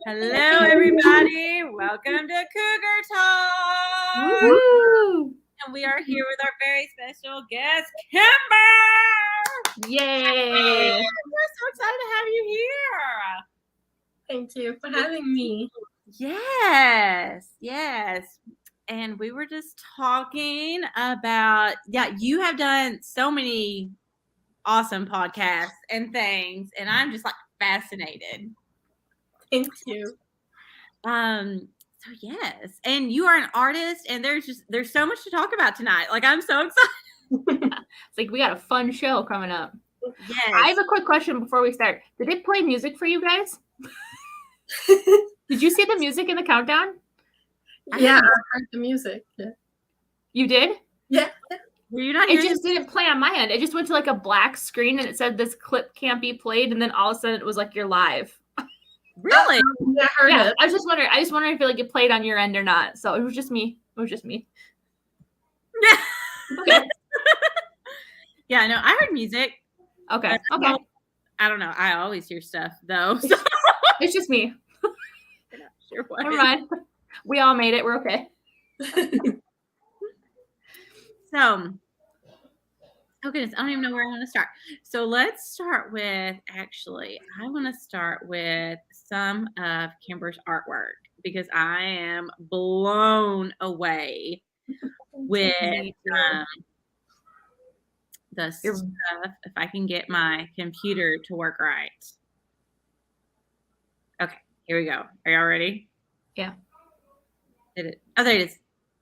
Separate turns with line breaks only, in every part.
Hello, everybody. Welcome to Cougar Talk.
Woo!
And we are here with our very special guest, Kimber.
Yay!
We're so excited to have you here.
Thank you for having me.
Yes. And we were just talking about, you have done so many awesome podcasts and things, and I'm just like fascinated.
Thank you.
So yes, and you are an artist, and there's so much to talk about tonight. Like, I'm so excited.
It's like we got a fun show coming up.
Yes.
I have a quick question before we start. Did it play music for you guys? Did you see the music in the countdown?
Yeah, I heard the music. Yeah.
You did?
Yeah.
Were you not
It
hearing
just didn't play on my end. It just went to like a black screen and it said this clip can't be played, and then all of a sudden it was like you're live.
Really?
Yeah, I heard it.
I was just wondering. if it played on your end or not. So it was just me.
Yeah. Yeah, no, I heard music.
Okay.
I don't know. I always hear stuff though. So
It's just me.
I'm not sure what.
Never mind. We all made it. We're okay.
So, oh goodness, I don't even know where I want to start. So let's start with, I want to start with some of Kimber's artwork because I am blown away with the stuff. If I can get my computer to work right. Okay, here we go. Are y'all ready?
Yeah.
Did it? Oh, there it is.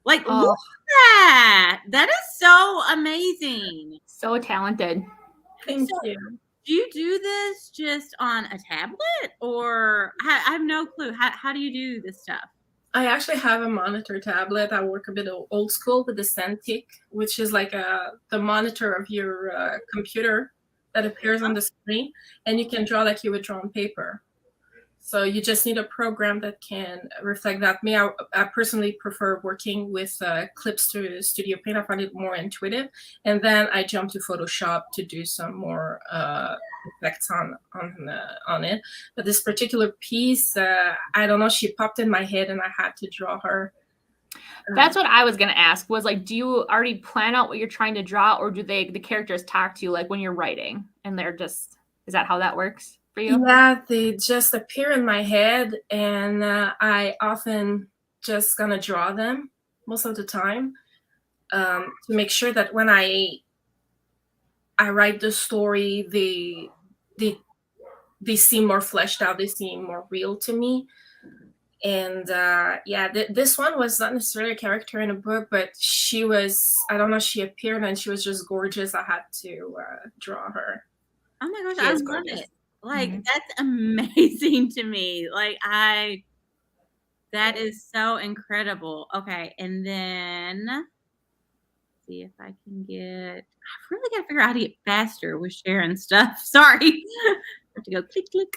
Like,
Oh.
look at that. That is so amazing.
So talented.
Thank you.
Do you do this just on a tablet, or I have no clue. How do you do this stuff?
I actually have a monitor tablet. I work a bit old school with the Cintiq, which is like the monitor of your computer that appears on the screen, and you can draw like you would draw on paper. So you just need a program that can reflect that. I personally prefer working with clips to Studio Paint. I find it more intuitive. And then I jump to Photoshop to do some more effects on it. But this particular piece, I don't know, she popped in my head and I had to draw her.
That's what I was going to ask, was like, do you already plan out what you're trying to draw, or do the characters talk to you like when you're writing and is that how that works for you?
Yeah, they just appear in my head, and I often just gonna draw them most of the time to make sure that when I write the story, they seem more fleshed out, they seem more real to me. And this one was not necessarily a character in a book, but she appeared and she was just gorgeous. I had to draw her.
Oh my gosh, I love it. Like, that's amazing to me. Like, that is so incredible. Okay, and then see if I can I really got to figure out how to get faster with sharing stuff. Sorry. I have to go click.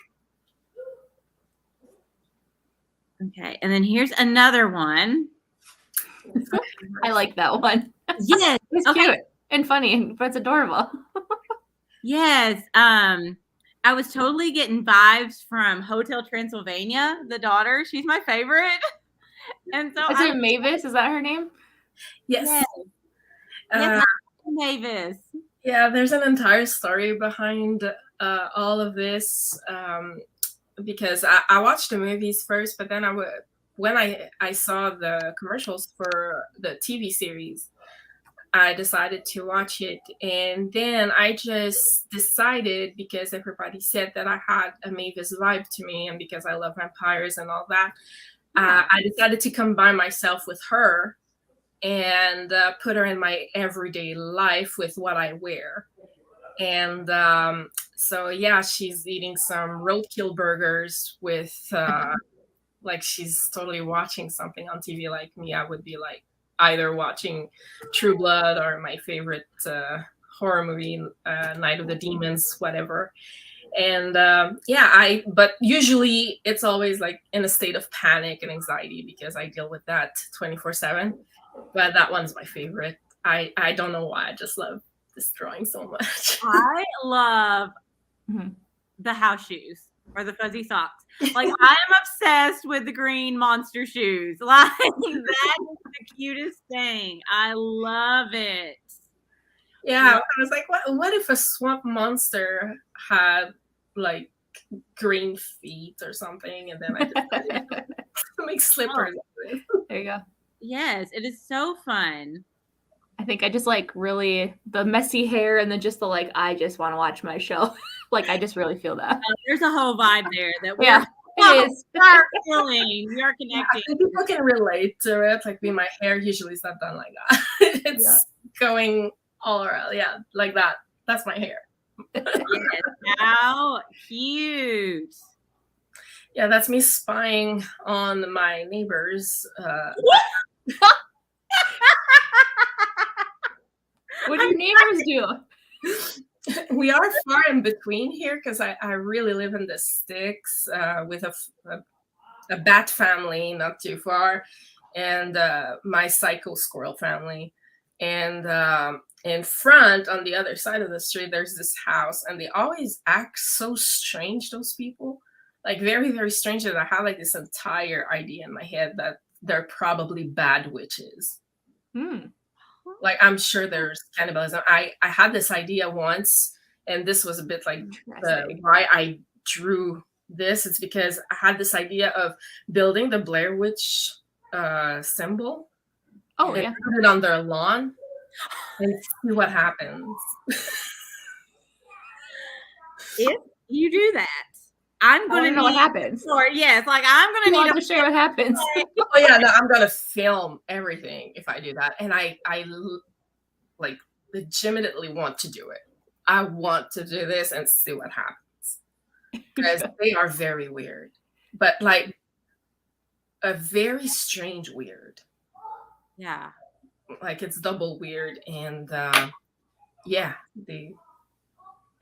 Okay, and then here's another one.
I like that one.
Yes.
It's cute and funny, but it's adorable.
Yes. I was totally getting vibes from Hotel Transylvania, the daughter. She's my favorite. And so
Is it Mavis? Is that her name?
Yes.
Mavis.
Yeah, there's an entire story behind all of this because I watched the movies first, but then when I saw the commercials for the TV series, I decided to watch it, and then I just decided, because everybody said that I had a Mavis vibe to me, and because I love vampires and all that, I decided to combine myself with her and put her in my everyday life with what I wear. And so yeah, she's eating some roadkill burgers with like she's totally watching something on TV like me. I would be like either watching True Blood or my favorite horror movie, Night of the Demons, whatever. And but usually it's always like in a state of panic and anxiety because I deal with that 24/7. But that one's my favorite. I don't know why. I just love this drawing so much.
I love the house shoes. or the fuzzy socks. Like, I am obsessed with the green monster shoes. Like, that is the cutest thing. I love it.
Yeah, I was like, what if a swamp monster had like green feet or something, and then I decided to make slippers.
There you go.
Yes, it is so fun.
I think I just like really the messy hair and then just the like, I just want to watch my show. Like, I just really feel that.
There's a whole vibe there that
Yeah, it is.
we are feeling. We are
Yeah,
connecting.
I think people can relate to it. Like, me, my hair usually is not done like that. It's going all around. Yeah, like that. That's my hair.
Yes, how cute.
Yeah, that's me spying on my neighbors.
What do your neighbors do?
We are far in between here because I really live in the sticks with a bat family not too far, and my psycho squirrel family. And in front, on the other side of the street, there's this house, and they always act so strange, those people. Like, very, very strange. And I have like this entire idea in my head that they're probably bad witches. Like, I'm sure there's cannibalism. I had this idea once, and this was a bit like why I drew this. It's because I had this idea of building the Blair Witch symbol.
Oh,
and
yeah.
put it on their lawn and see what happens.
If you do that, I'm going to
know what happens.
Or yes, like, I'm going to need
to share what happens.
Oh yeah, no, I'm gonna film everything if I do that, and I like legitimately want to do it. I want to do this and see what happens, because they are very weird, but like a very strange weird.
Yeah,
like it's double weird, and yeah,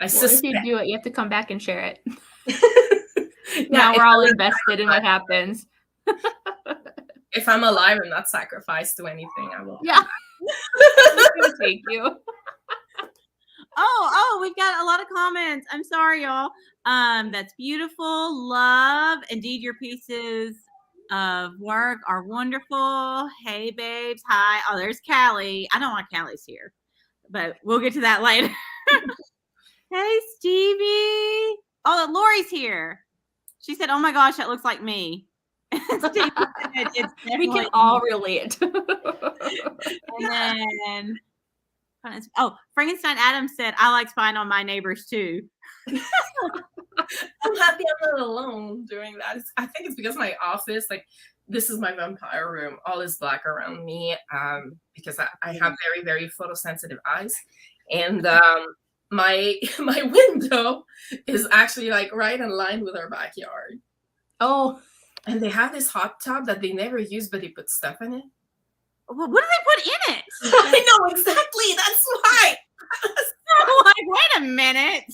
If you do it, you have to come back and share it.
Yeah,
now we're all invested in what happens.
If I'm alive and not sacrificed to anything, I will.
Yeah. Thank you.
Oh, we've got a lot of comments. I'm sorry, y'all. That's beautiful. Love. Indeed, your pieces of work are wonderful. Hey, babes. Hi. Oh, there's Callie. I don't want Callie's here, but we'll get to that later. Hey, Stevie. Oh, Lori's here. She said, "Oh my gosh, that looks like me." Stevie said,
we can all relate.
And then, Frankenstein Adams said, "I like spying on my neighbors too."
I'm happy I'm not alone doing that. I think it's because my office, like, this is my vampire room. All is black around me because I have very, very photosensitive eyes. And my window is actually like right in line with our backyard.
Oh.
And they have this hot tub that they never use, but they put stuff in it.
Well, what do they put in it?
I know, exactly. That's why.
Like, wait a minute.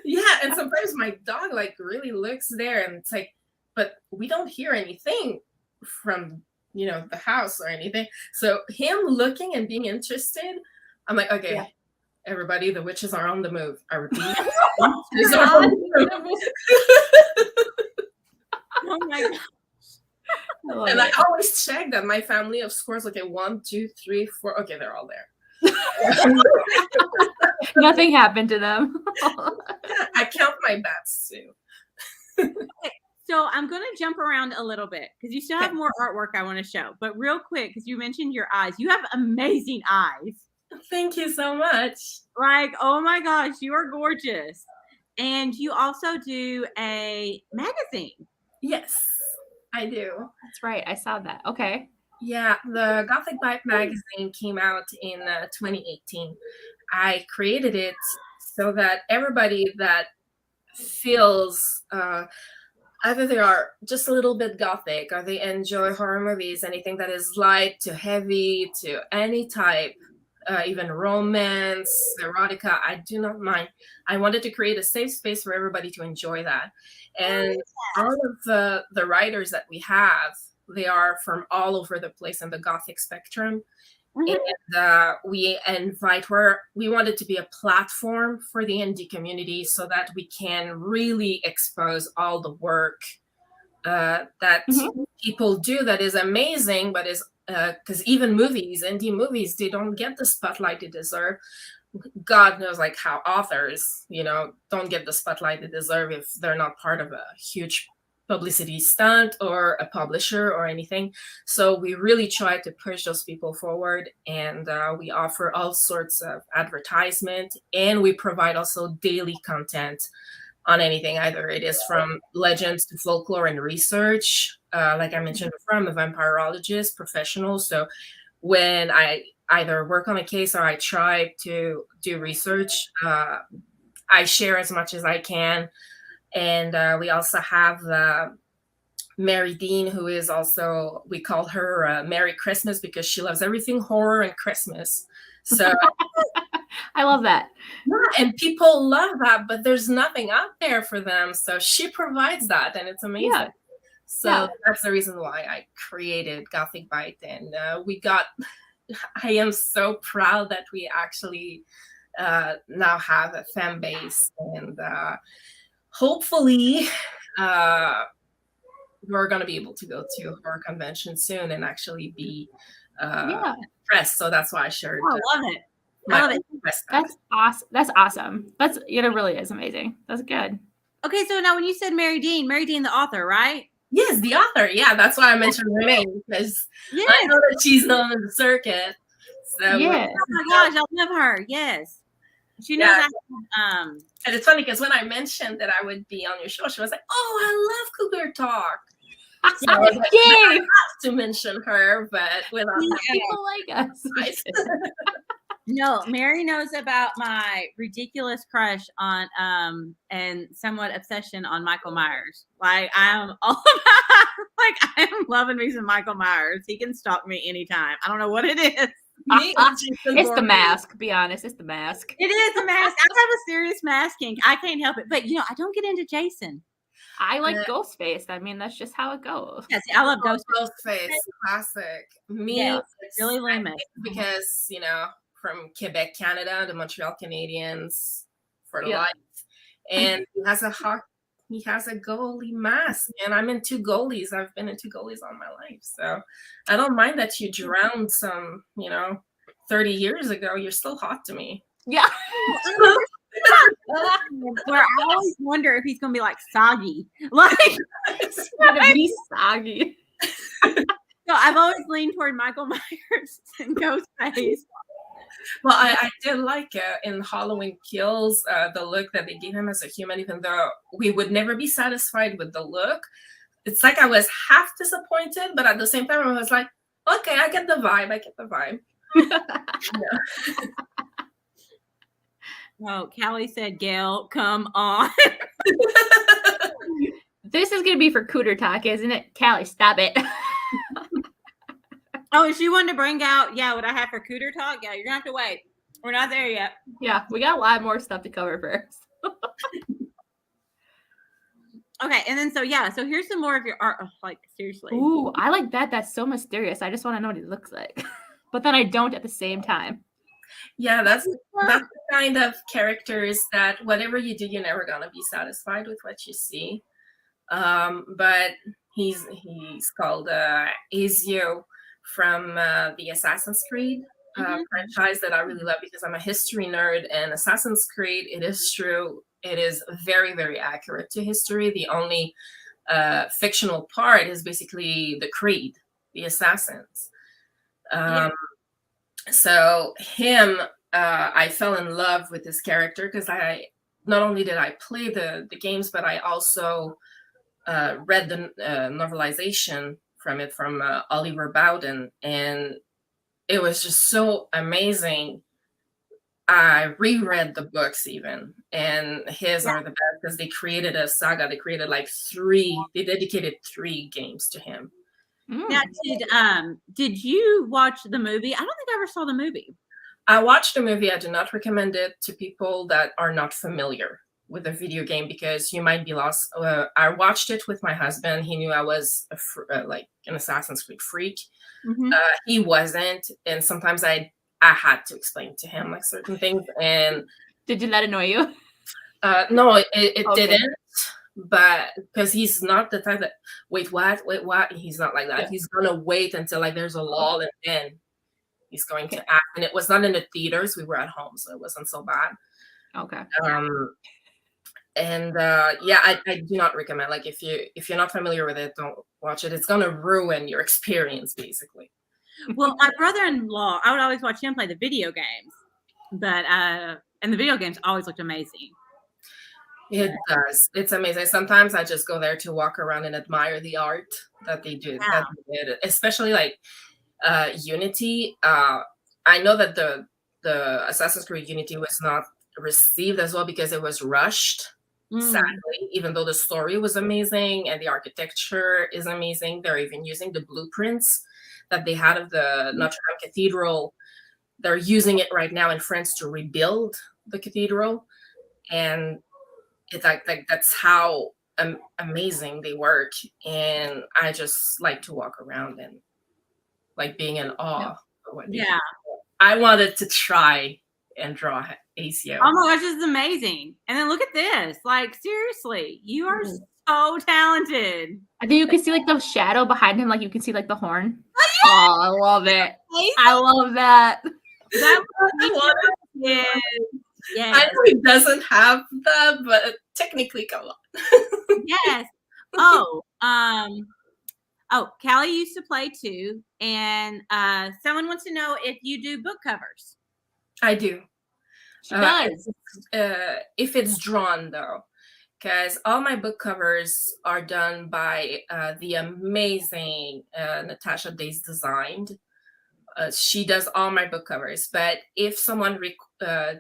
Yeah, and sometimes my dog like really looks there, and it's like, but we don't hear anything from the house or anything. So him looking and being interested, I'm like, okay, yeah. Everybody, the witches are on the move. I repeat, witches are on the move.
Oh my god.
And I always check that my family of squirrels, okay, 1, 2, 3, 4, okay, they're all there.
Nothing happened to them.
I count my bats too.
Okay, so I'm going to jump around a little bit because you still have more artwork I want to show. But real quick, because you mentioned your eyes, you have amazing eyes.
Thank you so much.
Like, oh my gosh, you are gorgeous. And you also do a magazine.
Yes, I do.
That's right. I saw that. Okay.
Yeah, the Gothic Bite magazine came out in 2018. I created it so that everybody that feels either they are just a little bit gothic or they enjoy horror movies, anything that is light to heavy to any type, even romance, erotica, I do not mind. I wanted to create a safe space for everybody to enjoy that. And all of the writers that we have, they are from all over the place in the Gothic spectrum. And we wanted to be a platform for the indie community so that we can really expose all the work that people do that is amazing, but is because even indie movies, they don't get the spotlight they deserve. God knows like how authors, don't get the spotlight they deserve if they're not part of a huge publicity stunt or a publisher or anything. So we really try to push those people forward, and we offer all sorts of advertisement, and we provide also daily content on anything. Either it is from legends to folklore and research. Like I mentioned before, I'm a vampirologist professional. So when I either work on a case or I try to do research, I share as much as I can. And we also have Mary Dean, who is also, we call her Merry Christmas because she loves everything horror and Christmas. So
I love that.
Yeah, and people love that, but there's nothing out there for them. So she provides that, and it's amazing. Yeah. So that's the reason why I created Gothic Bite. And I am so proud that we actually now have a fan base, and hopefully we're going to be able to go to a horror convention soon and actually be pressed. So that's why I shared.
I love it. I love it.
That's awesome. That's awesome. It really is amazing. That's good.
Okay, so now when you said Mary Dean the author, right?
Yes, the author. Yeah, that's why I mentioned her name, because I know that she's known in the circuit. So
oh my gosh, I love her. Yes. She knows
and it's funny because when I mentioned that I would be on your show, she was like, "Oh, I love Cougar Talk." So I was like, I have to mention her, but without
people like us.
No, Mary knows about my ridiculous crush on and somewhat obsession on Michael Myers. Like I'm all about, like I am loving me some Michael Myers. He can stalk me anytime. I don't know what it is.
It's the mask. Be honest, it's the mask.
It is the mask. I have a serious mask kink. I can't help it. But I don't get into Jason.
I like Ghostface. I mean, that's just how it goes.
Yes, I love
Ghostface. Classic.
It's really lame.
Because from Quebec, Canada, the Montreal Canadiens for life, and he has a goalie mask, and I'm into goalies. I've been into goalies all my life, so I don't mind that you drowned some, 30 years ago. You're still hot to me.
Yeah.
Where I always wonder if he's gonna be like soggy, like
it's gonna be soggy.
So I've always leaned toward Michael Myers and Ghostface.
Well, I did like in Halloween Kills the look that they gave him as a human, even though we would never be satisfied with the look. It's like I was half disappointed, but at the same time, I was like, okay, I get the vibe.
Oh, Callie said, Gail, come on.
This is going to be for Cougar Talk, isn't it? Callie, stop it.
Oh, she wanted to bring out, what I have for Cougar Talk? Yeah, you're going to have to wait. We're not there yet.
Yeah, we got a lot more stuff to cover first.
Okay, and then so here's some more of your art. Like, seriously.
Ooh, I like that. That's so mysterious. I just want to know what it looks like. But then I don't at the same time.
Yeah, that's the kind of characters that whatever you do, you're never gonna be satisfied with what you see. But he's called Ezio from the Assassin's Creed franchise that I really love because I'm a history nerd, and Assassin's Creed, it is true, it is very, very accurate to history. The only fictional part is basically the Creed, the assassins. So him, I fell in love with this character because I not only did I play the games, but I also read the novelization from Oliver Bowden, and it was just so amazing. I reread the books even, and his are the best because they created a saga. They created they dedicated 3 games to him.
Now, did you watch the movie? I don't think I ever saw the movie.
I watched the movie. I do not recommend it to people that are not familiar with a video game because you might be lost. I watched it with my husband. He knew I was like an Assassin's Creed freak. He wasn't, and sometimes I had to explain to him like certain things. And
did you let it annoy you?
No, it didn't. But because he's not the type that wait what. He's not like that. Yeah. He's gonna wait until like there's a lull, and then he's going to act. And it was not in the theaters. We were at home, so it wasn't so bad.
Okay.
And yeah, I do not recommend. Like if you're not familiar with it, don't watch it. It's gonna ruin your experience, basically.
Well, my brother-in-law, I would always watch him play the video games, but and the video games always looked amazing.
It does. It's amazing. Sometimes I just go there to walk around and admire the art that they do. Yeah. That they did, especially like Unity. I know that the Assassin's Creed Unity was not received as well because it was rushed. Sadly, even though the story was amazing and the architecture is amazing, they're even using the blueprints that they had of the Notre Dame Cathedral. They're using it right now in France to rebuild the cathedral, and it's like that's how amazing they work. And I just like to walk around and like being in awe of what they do. I wanted to try and draw ACO.
Oh my gosh, this is amazing. And then look at this. Like, seriously, you are so talented.
I think you can see like the shadow behind him, like you can see like the horn. Oh, I love it. I love that.
That was
yes. I know he doesn't have that, but technically, come on.
Yes. Callie used to play too, and someone wants to know if you do book covers.
I do.
She does.
If it's drawn, though, because all my book covers are done by the amazing Natasha Days Designed. She does all my book covers. But if someone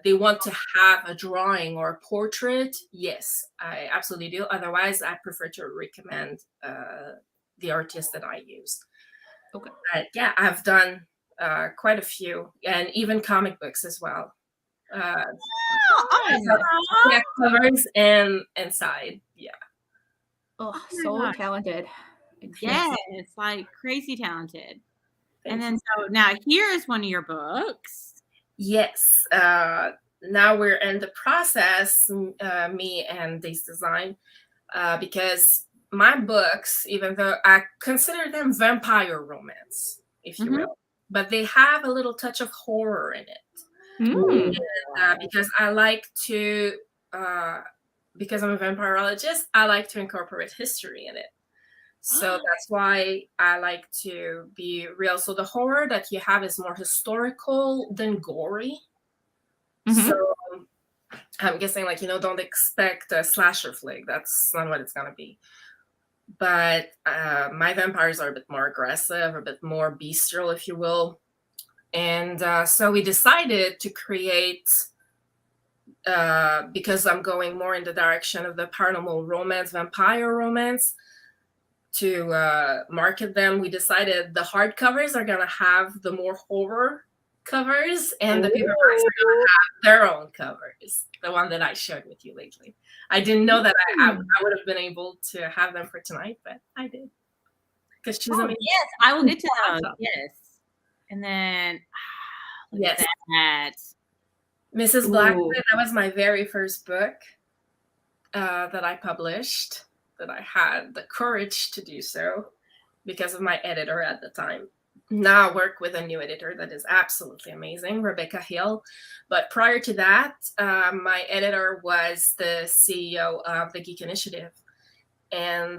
they want to have a drawing or a portrait, yes, I absolutely do. Otherwise, I prefer to recommend the artist that I use.
Okay.
But yeah, I've done quite a few, and even comic books as well. Covers and side. Yeah.
Oh, so talented.
Yes, it's like crazy talented. And then so now here is one of your books.
Yes. Now we're in the process, me and Days Design, because my books, even though I consider them vampire romance, if you will, but they have a little touch of horror in it. And, because I like to, because I'm a vampirologist, I like to incorporate history in it. So that's why I like to be real. So the horror that you have is more historical than gory. So I'm guessing, like, don't expect a slasher flick. That's not what it's going to be. But my vampires are a bit more aggressive, a bit more bestial, if you will. And so we decided to create, because I'm going more in the direction of the paranormal romance, vampire romance, to market them. We decided the hardcovers are going to have the more horror covers, and the paperbacks are going to have their own covers, the one that I shared with you lately. I didn't know that I would have been able to have them for tonight, but I did. Because she's amazing.
Yes, I will get to those. Yes. And then,
yes,
that.
Mrs. Blackwood, that was my very first book that I published, that I had the courage to do so because of my editor at the time. Now I work with a new editor that is absolutely amazing, Rebecca Hill. But prior to that, my editor was the CEO of the Geek Initiative, and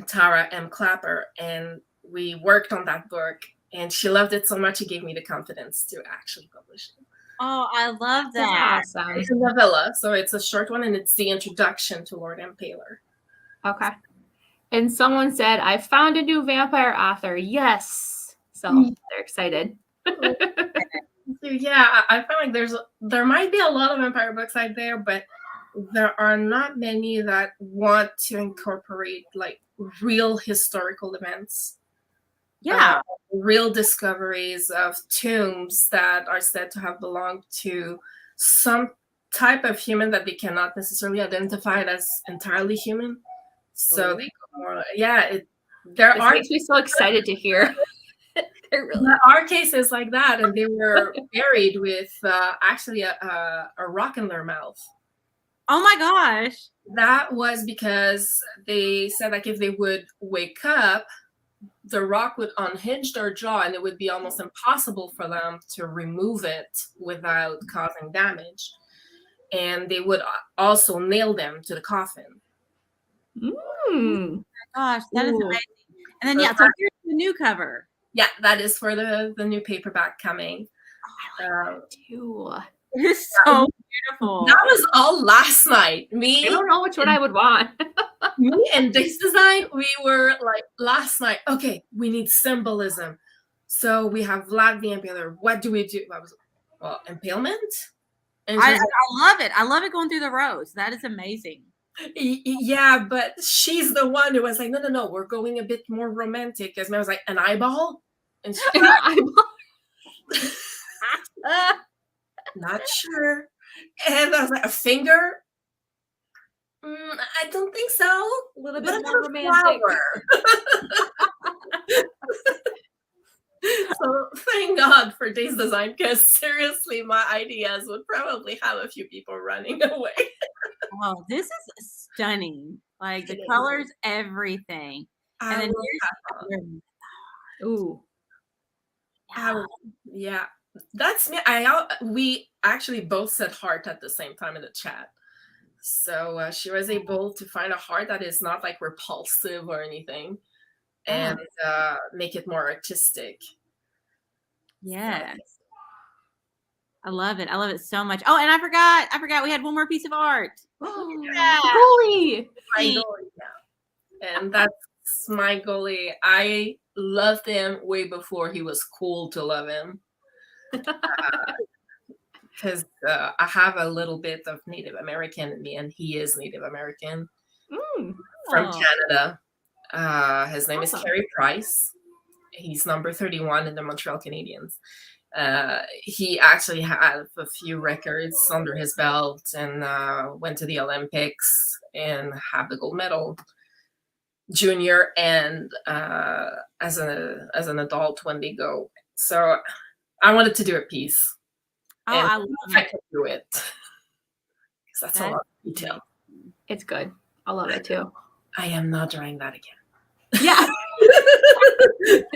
Tara M. Clapper. And we worked on that book, and she loved it so much, she gave me the confidence to actually publish it.
Oh, I love that.
That's awesome.
It's a novella, so it's a short one, and it's the introduction to Lord Impaler.
Okay. And someone said, I found a new vampire author. Yes. So they're excited.
Yeah, I feel like there might be a lot of vampire books out there, but there are not many that want to incorporate like real historical events.
Yeah.
Real discoveries of tombs that are said to have belonged to some type of human that they cannot necessarily identify as entirely human. So they go more, there
This
are
makes me so excited to hear.
there are cases like that, and they were buried with actually a rock in their mouth.
Oh my gosh.
That was because they said like if they would wake up, the rock would unhinge their jaw and it would be almost impossible for them to remove it without causing damage. And they would also nail them to the coffin.
Mm.
Gosh, that is amazing. And then so here's the new cover.
Yeah, that is for the new paperback coming.
Too.
It is so beautiful.
That was all last night.
I don't know which one I would want.
Me and this design, we were like last night, okay, we need symbolism. So we have Vlad the Impaler. What do we do? Well, impalement. And
I love it. I love it going through the rows. That is amazing.
Yeah, but she's the one who was like, no, we're going a bit more romantic. As I was like, an eyeball? And she
An eyeball?
Not sure. And I was like, a finger? I don't think so.
A little bit more romantic.
So thank God for this design, because seriously, my ideas would probably have a few people running away.
Oh, this is stunning. Like the colors, everything. And then
ooh.
Yeah. That's me. We actually both said heart at the same time in the chat. So she was able to find a heart that is not like repulsive or anything, and make it more artistic.
Yes. I love it. I love it so much. Oh, and I forgot we had one more piece of art.
Goalie.
My Goalie, yeah. And that's my Goalie. I loved him way before he was cool to love him. Because I have a little bit of Native American in me, and he is Native American from Canada. His name is Carey Price. He's number 31 in the Montreal Canadiens. He actually had a few records under his belt and went to the Olympics and had the gold medal junior and as an adult when they go. So I wanted to do a piece.
Oh, I love it.
I could do it. Because that's a lot of detail.
It's good. I love it too.
I am not drawing that again.
Yeah.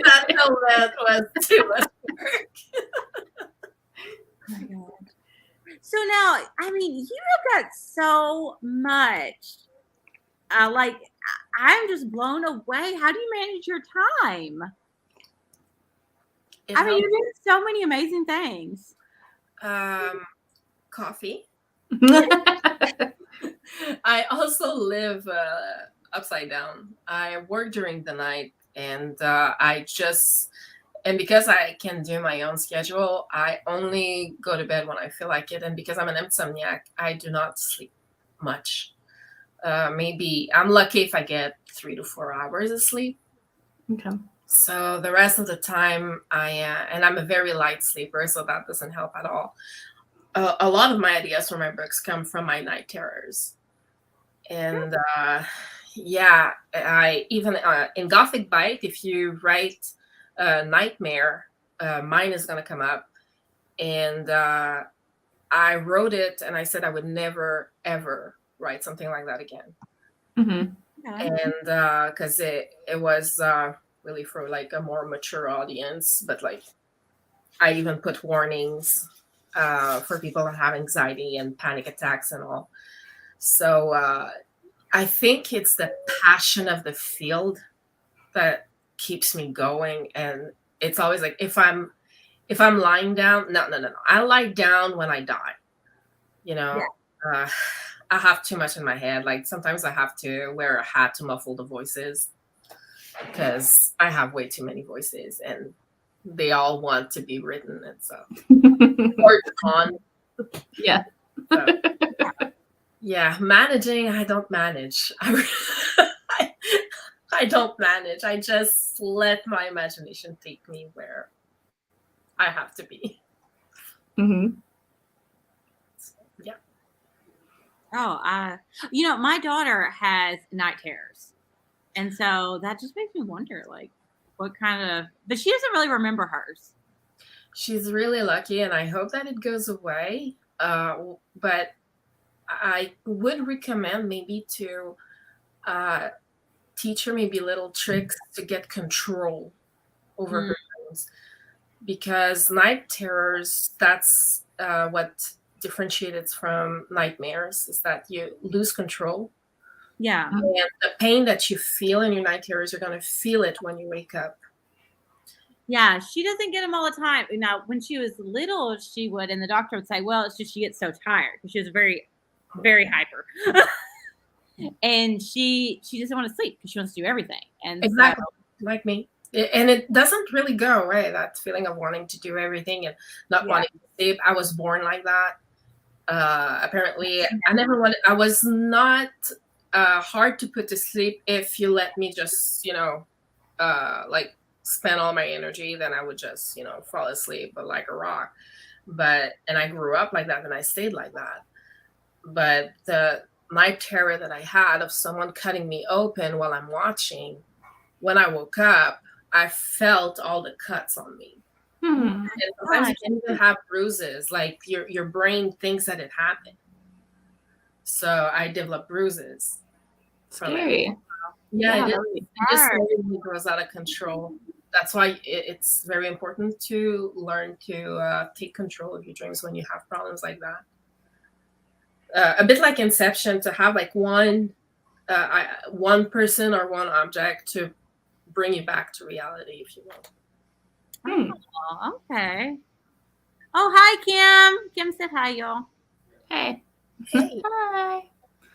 That was too much work.
Oh my God. So now, I mean, you have got so much. I'm just blown away. How do you manage your time? I mean, you're doing so many amazing things.
Coffee. I also live upside down. I work during the night, and because I can do my own schedule, I only go to bed when I feel like it. And because I'm an insomniac, I do not sleep much. Maybe I'm lucky if I get 3 to 4 hours of sleep.
Okay.
So the rest of the time, and I'm a very light sleeper, so that doesn't help at all. A lot of my ideas for my books come from my night terrors. And I even in Gothic Bite, if you write nightmare, mine is going to come up. And I wrote it, and I said I would never, ever write something like that again.
Mm-hmm.
And because it was really for like a more mature audience, but like I even put warnings for people that have anxiety and panic attacks and all. So I think it's the passion of the field that keeps me going. And it's always like, if I'm lying down, no. I lie down when I die. I have too much in my head. Like sometimes I have to wear a hat to muffle the voices because I have way too many voices and they all want to be written and stuff. Or on.
Yeah.
So, yeah. Managing, I don't manage. I don't manage. I just let my imagination take me where I have to be.
Mm-hmm.
So, yeah.
Oh, my daughter has night terrors. And so that just makes me wonder, like, what kind of, but she doesn't really remember hers.
She's really lucky, and I hope that it goes away. But I would recommend maybe to teach her maybe little tricks to get control over her dreams, because night terrors, that's what differentiates from nightmares, is that you lose control.
Yeah.
And the pain that you feel in your night terrors, you're going to feel it when you wake up.
Yeah, she doesn't get them all the time. Now, when she was little, she would, and the doctor would say, well, it's just she gets so tired because she was very, very hyper. And she doesn't want to sleep because she wants to do everything. And
exactly, like me. And it doesn't really go away, that feeling of wanting to do everything and not wanting to sleep. I was born like that. Apparently, I was not hard to put to sleep if you let me just, like spend all my energy, then I would just, fall asleep, but like a rock. And I grew up like that, and I stayed like that. But the night terror that I had of someone cutting me open while I'm watching, when I woke up, I felt all the cuts on me. And sometimes you can even have bruises, like your brain thinks that it happened. So I developed bruises.
Scary.
Yeah, it just really grows out of control. That's why it's very important to learn to take control of your dreams when you have problems like that. A bit like Inception, to have like one person or one object to bring you back to reality, if you will.
Oh, okay. Oh, hi, Kim. Kim said hi, y'all.
Hey.
Hey.
Hi.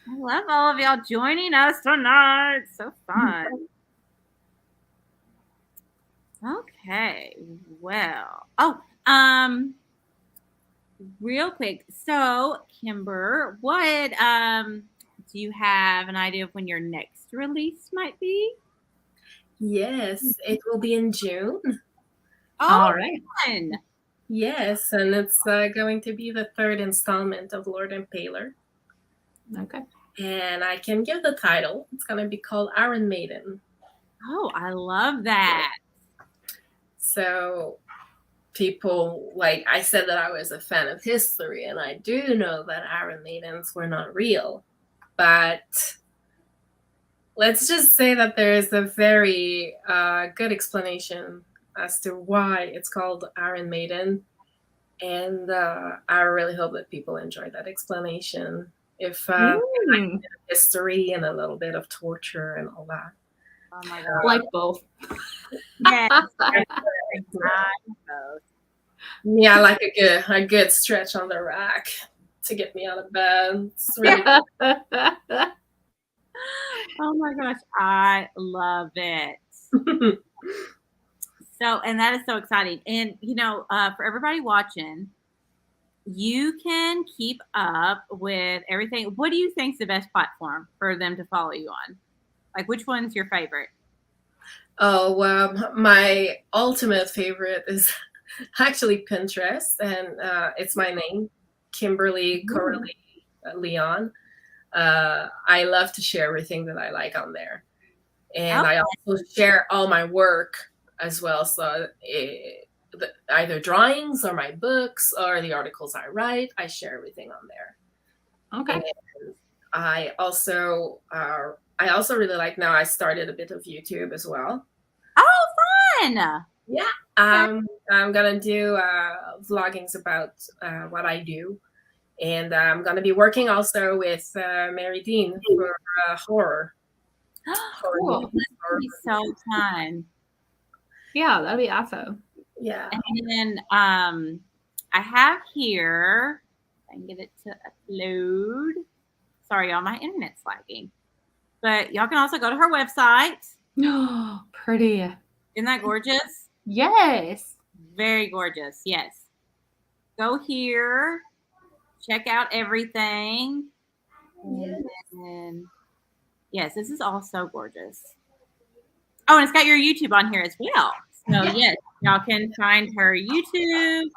I love all of y'all joining us tonight. So fun. Okay. Well. Real quick. So, Kimber, what do you have an idea of when your next release might be?
Yes, it will be in June.
All right.
Fun.
Yes, and it's going to be the third installment of Lord Impaler.
Okay.
And I can give the title. It's going to be called Iron Maiden.
Oh, I love that.
So people, like, I said that I was a fan of history, and I do know that Iron Maidens were not real. But let's just say that there is a very good explanation as to why it's called Iron Maiden. And I really hope that people enjoy that explanation. If history and a little bit of torture and all that.
Oh my God.
Like both.
Yes.
Yeah, like a good stretch on the rack to get me out of bed. It's really
Oh my gosh, I love it. So, and that is so exciting. And, for everybody watching, you can keep up with everything. What do you think is the best platform for them to follow you on? Like, which one's your favorite?
Oh, well, my ultimate favorite is actually Pinterest, and it's my name, Kimberly Coralie Lyon. I love to share everything that I like on there. And I also share all my work as well. So either drawings or my books or the articles I write, I share everything on there.
Okay.
And I also really like, now I started a bit of YouTube as well.
Oh, fun!
Yeah. I'm gonna do vloggings about what I do, and I'm gonna be working also with Mary Dean for horror.
Cool. That would be so fun.
Yeah, that'd be awesome.
Yeah.
And then I have here, I can get it to upload. Sorry, y'all, my internet's lagging. But y'all can also go to her website.
Oh, pretty.
Isn't that gorgeous?
Yes.
Very gorgeous. Yes. Go here. Check out everything.
Yes.
And yes, this is all so gorgeous. Oh, and it's got your YouTube on here as well. So yes, y'all can find her YouTube.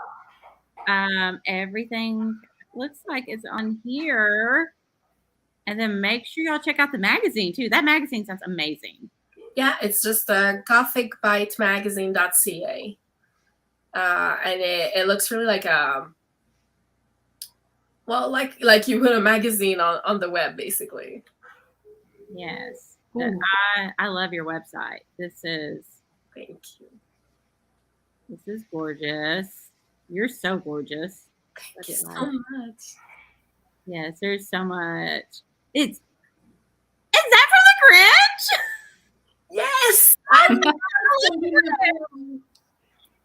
Everything looks like it's on here. And then make sure y'all check out the magazine too. That magazine sounds amazing.
Yeah, it's just Gothic Bite magazine.ca. And it looks really like like you put a magazine on the web, basically.
Yes. I love your website.
Thank you.
This is gorgeous. You're so gorgeous.
Thank you so much.
Yes, there's so much. Is that from the Grinch?
Yes.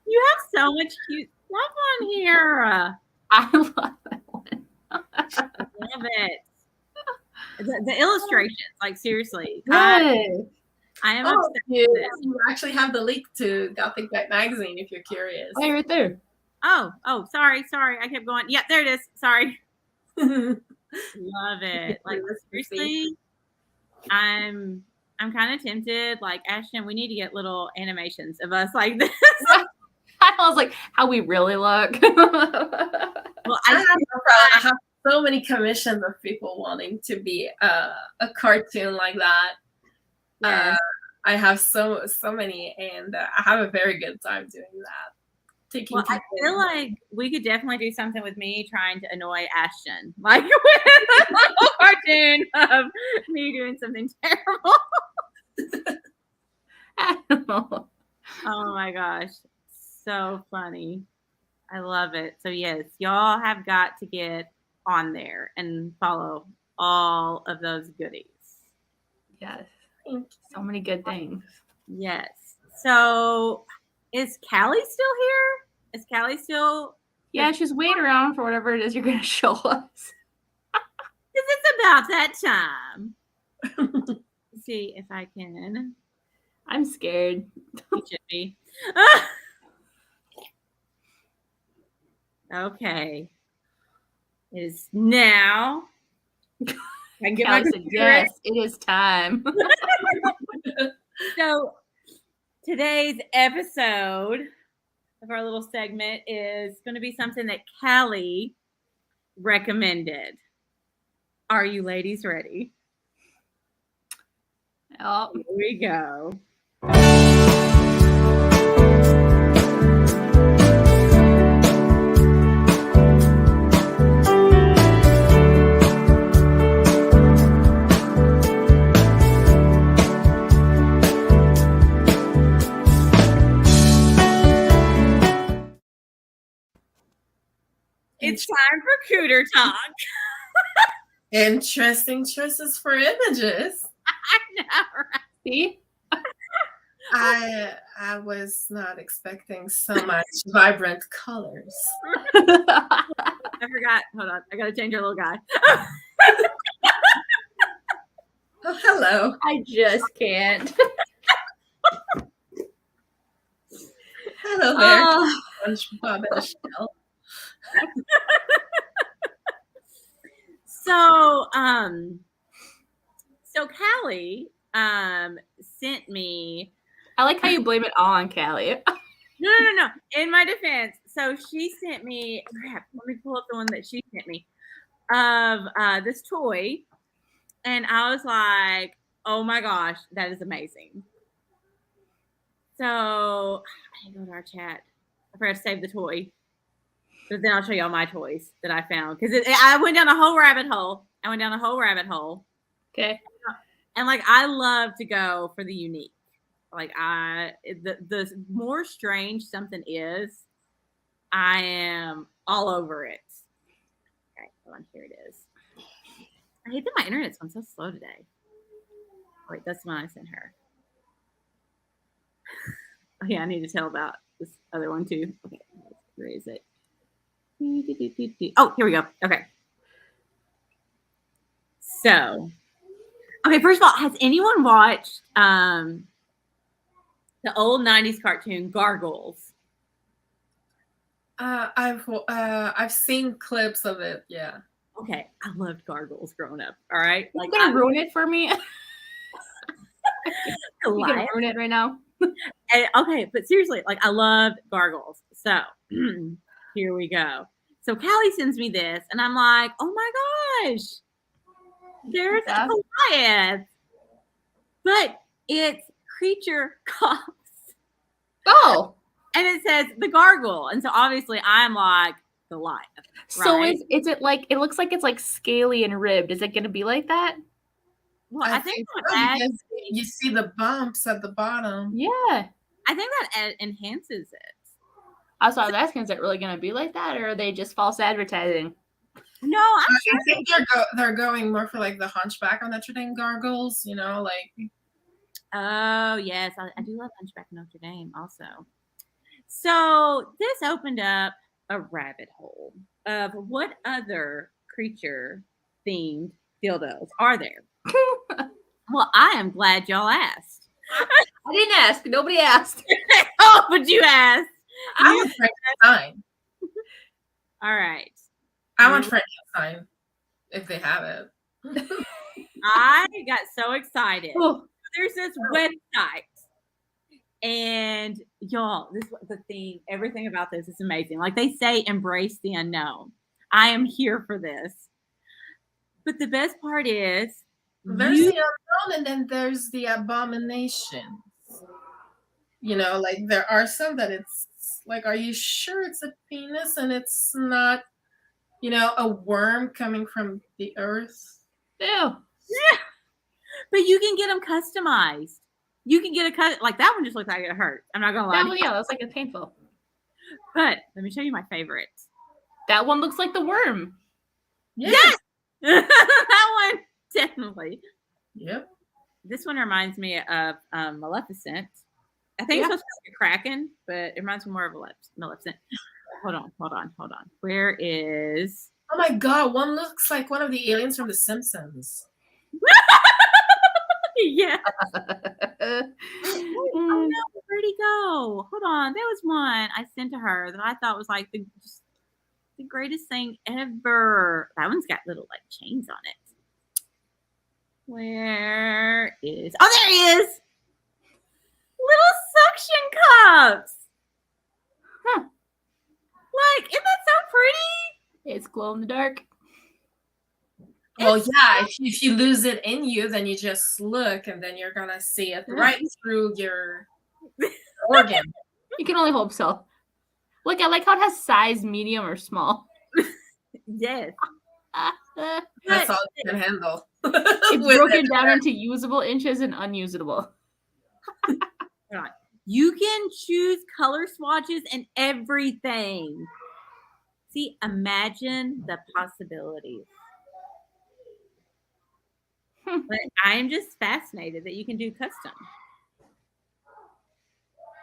You have so much cute stuff on here.
I love that one.
I love it. The illustrations, like seriously.
Yes.
I am obsessed with this.
You actually have the link to Gothic Bite magazine if you're curious.
Oh, right there.
Oh, sorry. I kept going. Yeah, there it is. Sorry. Love it. Like seriously, I'm kind of tempted. Like Ashton, we need to get little animations of us like this.
I was like, how we really look.
Well, I have so many commissions of people wanting to be a cartoon like that. Yes. I have so many, and I have a very good time doing that.
I feel like we could definitely do something with me trying to annoy Ashton, like with a little cartoon of me doing something terrible. Oh my gosh, so funny. I love it. So yes, y'all have got to get on there and follow all of those goodies.
Yes. So many good things.
Yes. So is Callie still here? Is Callie still?
Yeah, she's waiting around for whatever it is you're going to show us.
Because it's about that time. Let's see if I can.
I'm scared.
You should be. Okay. It is now.
Callie said, yes, it is time.
So today's episode of our little segment is going to be something that Callie recommended. Are you ladies ready?
Oh.
Here we go. It's time for Cougar Talk.
Interesting choices for images.
I know, right?
See?
I was not expecting so much vibrant colors.
I forgot. Hold on. I got to change our little guy.
Oh, hello.
I just can't.
Hello there. SpongeBob and a shell.
So Callie sent me.
I like how you blame it all on Callie.
No. In my defense, so she sent me. Crap. Let me pull up the one that she sent me of this toy, and I was like, "Oh my gosh, that is amazing!" So I didn't go to our chat. I forgot to save the toy. But then I'll show y'all my toys that I found. Because I went down a whole rabbit hole.
Okay.
And like, I love to go for the unique. Like the more strange something is, I am all over it. Okay, hold on, here it is. I hate that my internet's going so slow today. Wait, that's the one I sent her. Oh yeah, I need to tell about this other one too. Okay, where is it? Oh, here we go. Okay. So, okay, first of all, has anyone watched the old 90s cartoon Gargoyles?
I've seen clips of it, yeah.
Okay, I loved Gargoyles growing up, all right?
Like, you're going to ruin it for me?
You're
going to ruin it right now?
Okay, but seriously, like, I loved Gargoyles. So, here we go. So Callie sends me this, and I'm like, oh my gosh, There's a Goliath. But it's creature cops.
Oh.
And it says the gargoyle. And so obviously I'm like Goliath. Right?
So is it like, it looks like it's like scaly and ribbed. Is it going to be like that?
Well, I think
so, because you see the bumps at the bottom.
Yeah.
I think that enhances it.
I was asking, is it really going to be like that, or are they just false advertising?
No, I
think they're going more for like the Hunchback on Notre Dame gargoyles, you know, like.
Oh yes, I do love Hunchback of Notre Dame also. So this opened up a rabbit hole of what other creature themed dildos are there. Well, I am glad y'all asked.
I didn't ask. Nobody asked.
Oh, but you asked.
I want Frankenstein.
All right.
I want Frankenstein if they have it.
I got so excited.
Oh.
There's this website, and y'all, this the thing. Everything about this is amazing. Like they say, embrace the unknown. I am here for this. But the best part is
there's the unknown, and then there's the abominations. You know, like there are some that it's like, are you sure it's a penis and it's not, you know, a worm coming from the earth?
Ew.
Yeah. But you can get them customized. You can get a cut like that one. Just looks like it hurts. I'm not gonna lie.
Yeah, that's like it's painful.
But let me show you my favorite.
That one looks like the worm.
Yes. That one definitely.
Yep.
This one reminds me of Maleficent. I think it's supposed to be a Kraken, but it reminds me more of Maleficent. Hold on. Where is?
Oh my God! One looks like one of the aliens from The Simpsons.
Yeah. Oh no, where'd he go? Hold on. There was one I sent to her that I thought was like the greatest thing ever. That one's got little like chains on it. Where is? Oh, there he is. Little suction cups. Huh. Like, isn't that so pretty?
It's glow in the dark.
Well, yeah, if you lose it in you, then you just look, and then you're gonna see it right through your organ.
You can only hope so. Look, I like how it has size medium or small.
Yes.
That's all you can handle.
It's broken down into usable inches and unusable.
You can choose color swatches and everything. See, imagine the possibilities. But I'm just fascinated that you can do custom.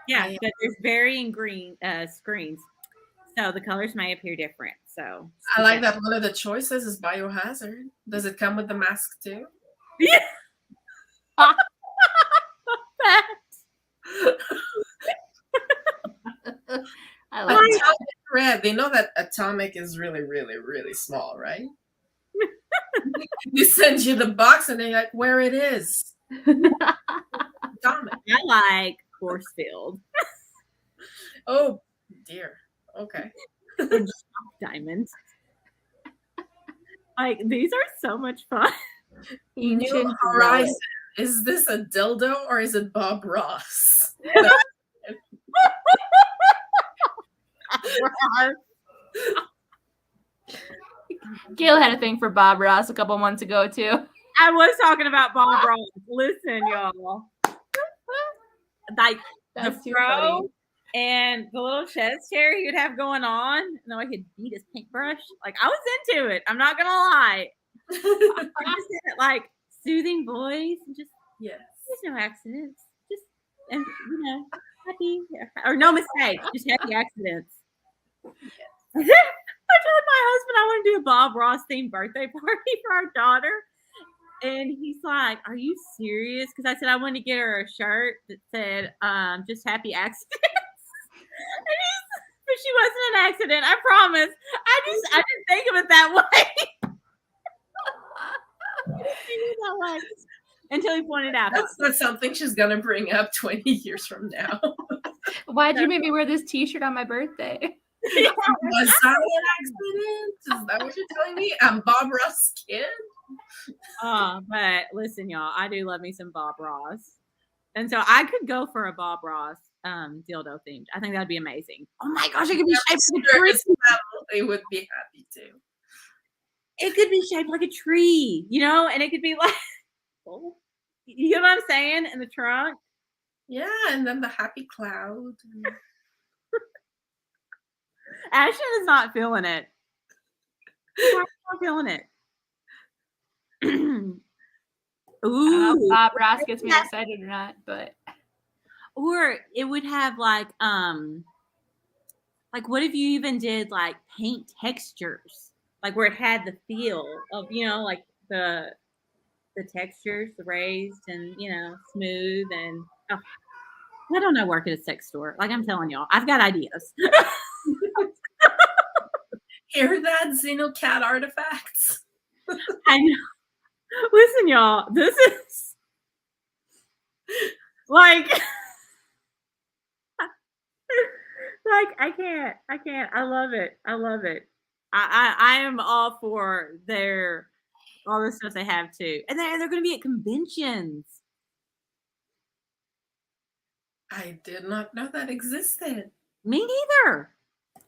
Yeah, but there's varying green screens, so the colors may appear different. So
I like that one of the choices is biohazard. Does it come with the mask too?
Yeah.
I like
Atomic red. They know that atomic is really, really, really small, right? They send you the box and they're like, where it is. Atomic.
I like course filled.
Oh dear. Okay.
Diamonds. Like these are so much fun.
New Horizon. Is this a dildo or is it Bob Ross?
Gail had a thing for Bob Ross a couple months ago too.
I was talking about Bob Ross. Listen, y'all. Like
That's
the fro and the little chest hair he would have going on, and the way he'd beat his paintbrush. Like I was into it. I'm not gonna lie. I just did it like soothing voice and just there's no accidents. Just and you know, happy or no mistakes, just happy accidents. I told my husband I want to do a Bob Ross themed birthday party for our daughter. And he's like, "Are you serious?" Because I said I wanted to get her a shirt that said just happy accidents. But she wasn't an accident, I promise. I didn't think of it that way. Until he pointed out.
That's something she's gonna bring up 20 years from now.
Why did you make me wear this t-shirt on my birthday?
Was I an accident? Is that what you're telling me? I'm Bob Ross' kid?
But listen, y'all, I do love me some Bob Ross. And so I could go for a Bob Ross dildo themed. I think that'd be amazing. Oh my gosh, it could be shaped like a tree.
They would be happy too.
It could be shaped like a tree, you know, and it could be like, you know what I'm saying, in the trunk.
Yeah, and then the happy cloud.
Ashton is not feeling it. He's not feeling it.
Ooh, Bob Ross gets me excited or not, but
or it would have like what if you even did like paint textures, like where it had the feel of, you know, like the textures, the raised and, you know, smooth and I don't know, work at a sex store. Like I'm telling y'all, I've got ideas.
Hear that, Xenocat artifacts?
I know. Listen, y'all, this is like I can't. I love it. I am all for all the stuff they have too. And they're going to be at conventions.
I did not know that existed.
Me neither.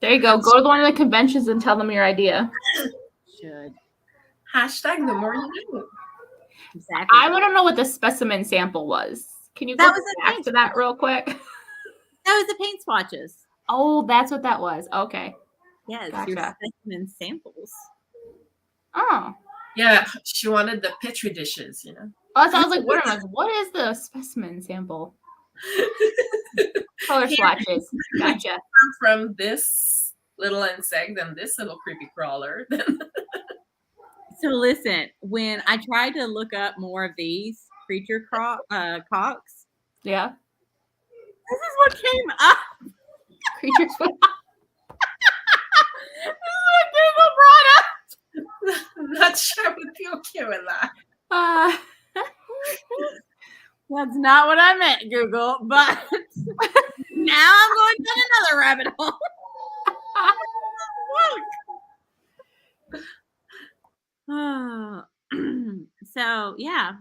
There you go. Go to one of the conventions and tell them your idea.
Should.
Hashtag the more you know.
Exactly.
I want to know what the specimen sample was. Can you go back to that real quick?
That was the paint swatches.
Oh, that's what that was. Okay.
Yes,
gotcha.
Your specimen samples.
Oh.
Yeah, she wanted the Petri dishes, you know.
Oh, so I was like, what is the specimen sample? Color swatches. Gotcha.
From this little insect and this little creepy crawler.
So listen, when I tried to look up more of these creature cocks,
yeah,
this is what came up.
Creatures.
This is what Google brought up.
I'm not sure I would be okay with that.
That's not what I meant, Google, but now I'm going down another rabbit hole. So, yeah.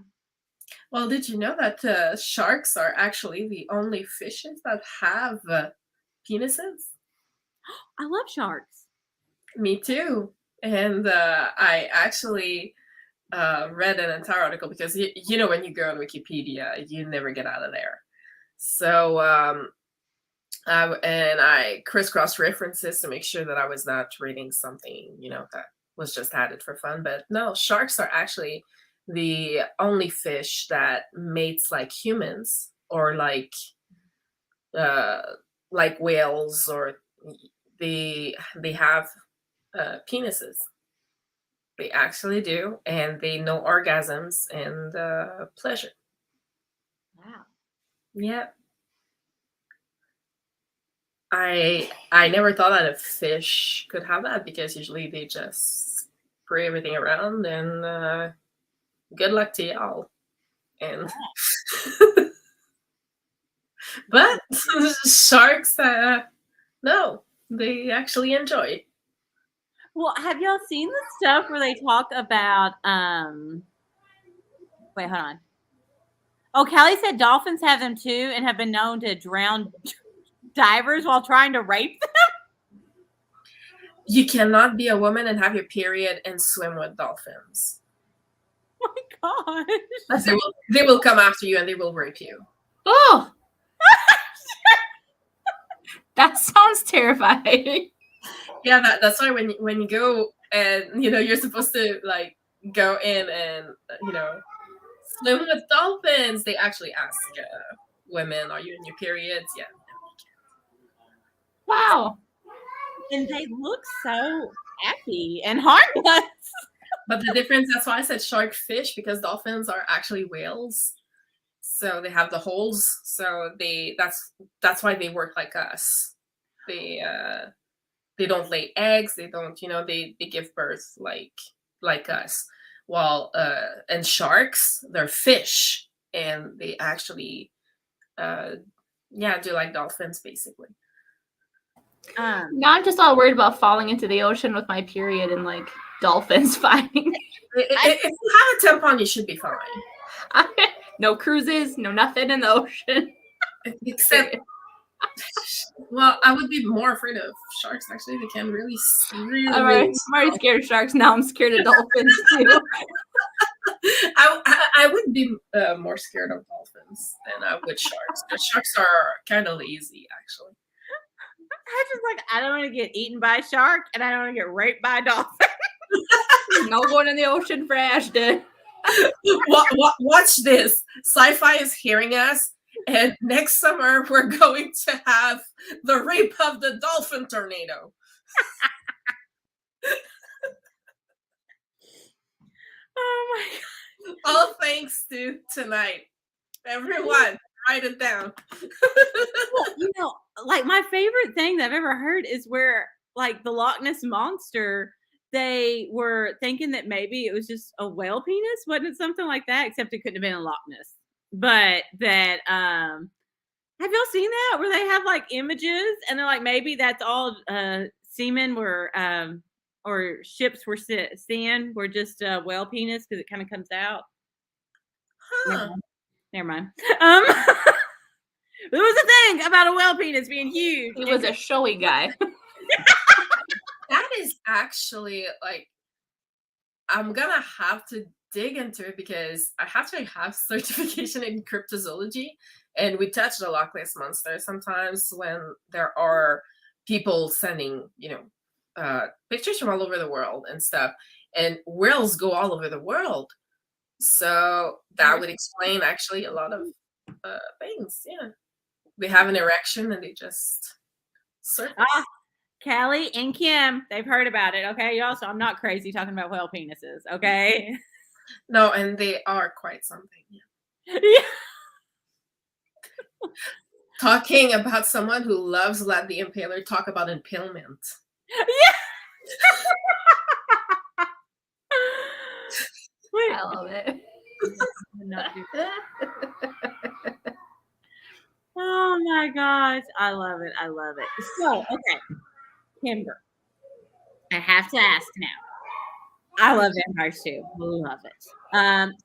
Well, did you know that sharks are actually the only fishes that have penises?
I love sharks.
Me too. And I actually read an entire article because, you know, when you go on Wikipedia, you never get out of there. So, I crisscrossed references to make sure that I was not reading something, you know, that was just added for fun. But no, sharks are actually the only fish that mates like humans or like whales, or they have penises. They actually do, and they know orgasms and pleasure.
Wow.
Yeah. I never thought that a fish could have that, because usually they just spray everything around and good luck to y'all. And but sharks, no, they actually enjoy.
Well, have y'all seen the stuff where they talk about wait, hold on. Oh, Callie said dolphins have them too and have been known to drown divers while trying to rape them.
You cannot be a woman and have your period and swim with dolphins.
Oh my gosh.
They will come after you and they will rape you.
Oh, that sounds terrifying.
Yeah, that's why when you go and, you know, you're supposed to like go in and, you know, swim with dolphins, they actually ask women, are you in your periods? Yeah.
Wow.
And they look so happy and harmless.
But the difference, that's why I said shark fish, because dolphins are actually whales. So they have the holes. So that's why they work like us. They don't lay eggs. They don't, you know, they give birth like us. While and sharks, they're fish, and they actually do like dolphins basically.
Now I'm just all worried about falling into the ocean with my period and like dolphins fighting.
If you have a tampon, you should be fine.
No cruises, no nothing in the ocean.
Except, well, I would be more afraid of sharks. Actually, they can really.
I'm already scared of sharks. Now I'm scared of dolphins too.
I would be more scared of dolphins than I would sharks. The sharks are kind of lazy, actually.
I just like, I don't want to get eaten by a shark, and I don't want to get raped by a dolphin.
No going in the ocean for Ashton.
Watch this. Sci-fi is hearing us, and next summer we're going to have the rape of the dolphin tornado.
Oh my God.
All thanks to tonight. Everyone, write it down.
Well, like my favorite thing that I've ever heard is where like the Loch Ness Monster, they were thinking that maybe it was just a whale penis, wasn't it something like that? Except it couldn't have been a Loch Ness. But that have y'all seen that where they have like images and they're like maybe that's all seamen were or ships were seeing were just a whale penis because it kind of comes out.
Huh.
Never mind. There was a thing about a whale penis being huge.
He was a showy guy.
That is actually like, I'm gonna have to dig into it because I actually have certification in cryptozoology, and we touch the Loch Ness Monster sometimes when there are people sending, pictures from all over the world and stuff, and whales go all over the world. So that would explain actually a lot of things. Yeah, they have an erection and they just surface.
Callie and Kim, they've heard about it. Okay, y'all. So I'm not crazy talking about whale penises. Okay.
No, and they are quite something.
Yeah.
Talking about someone who loves Let the Impaler talk about impalement.
Yeah.
I love it.
Oh my gosh. I love it. I love it. So, okay. Kimber, I have to ask now. I love vampires too. Love it.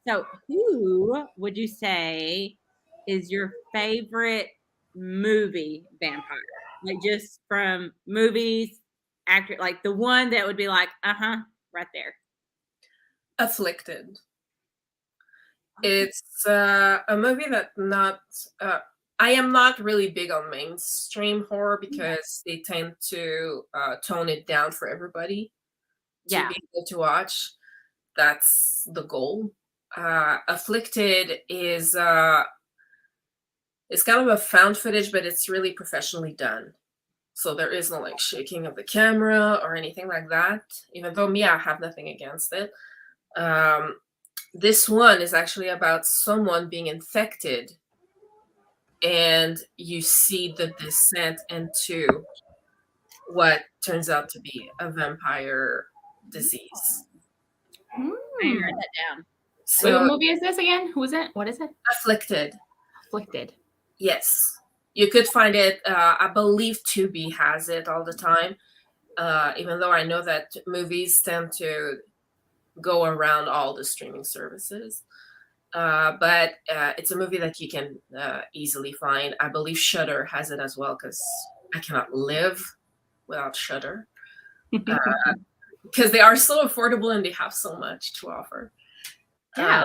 So who would you say is your favorite movie vampire? Like just from movies, actor, like the one that would be like, right there.
Afflicted. It's a movie that I am not really big on mainstream horror because they tend to tone it down for everybody to be able to watch. That's the goal. Afflicted is it's kind of a found footage, but it's really professionally done. So there is no like shaking of the camera or anything like that, even though I have nothing against it. This one is actually about someone being infected, and you see the descent into what turns out to be a vampire disease.
I heard that down.
So, what movie is this again? Who is it? What is it?
Afflicted.
Afflicted.
Yes. You could find it. I believe Tubi has it all the time, even though I know that movies tend to go around all the streaming services. But it's a movie that you can easily find. I believe Shudder has it as well because I cannot live without Shudder. Because they are so affordable and they have so much to offer.
Yeah.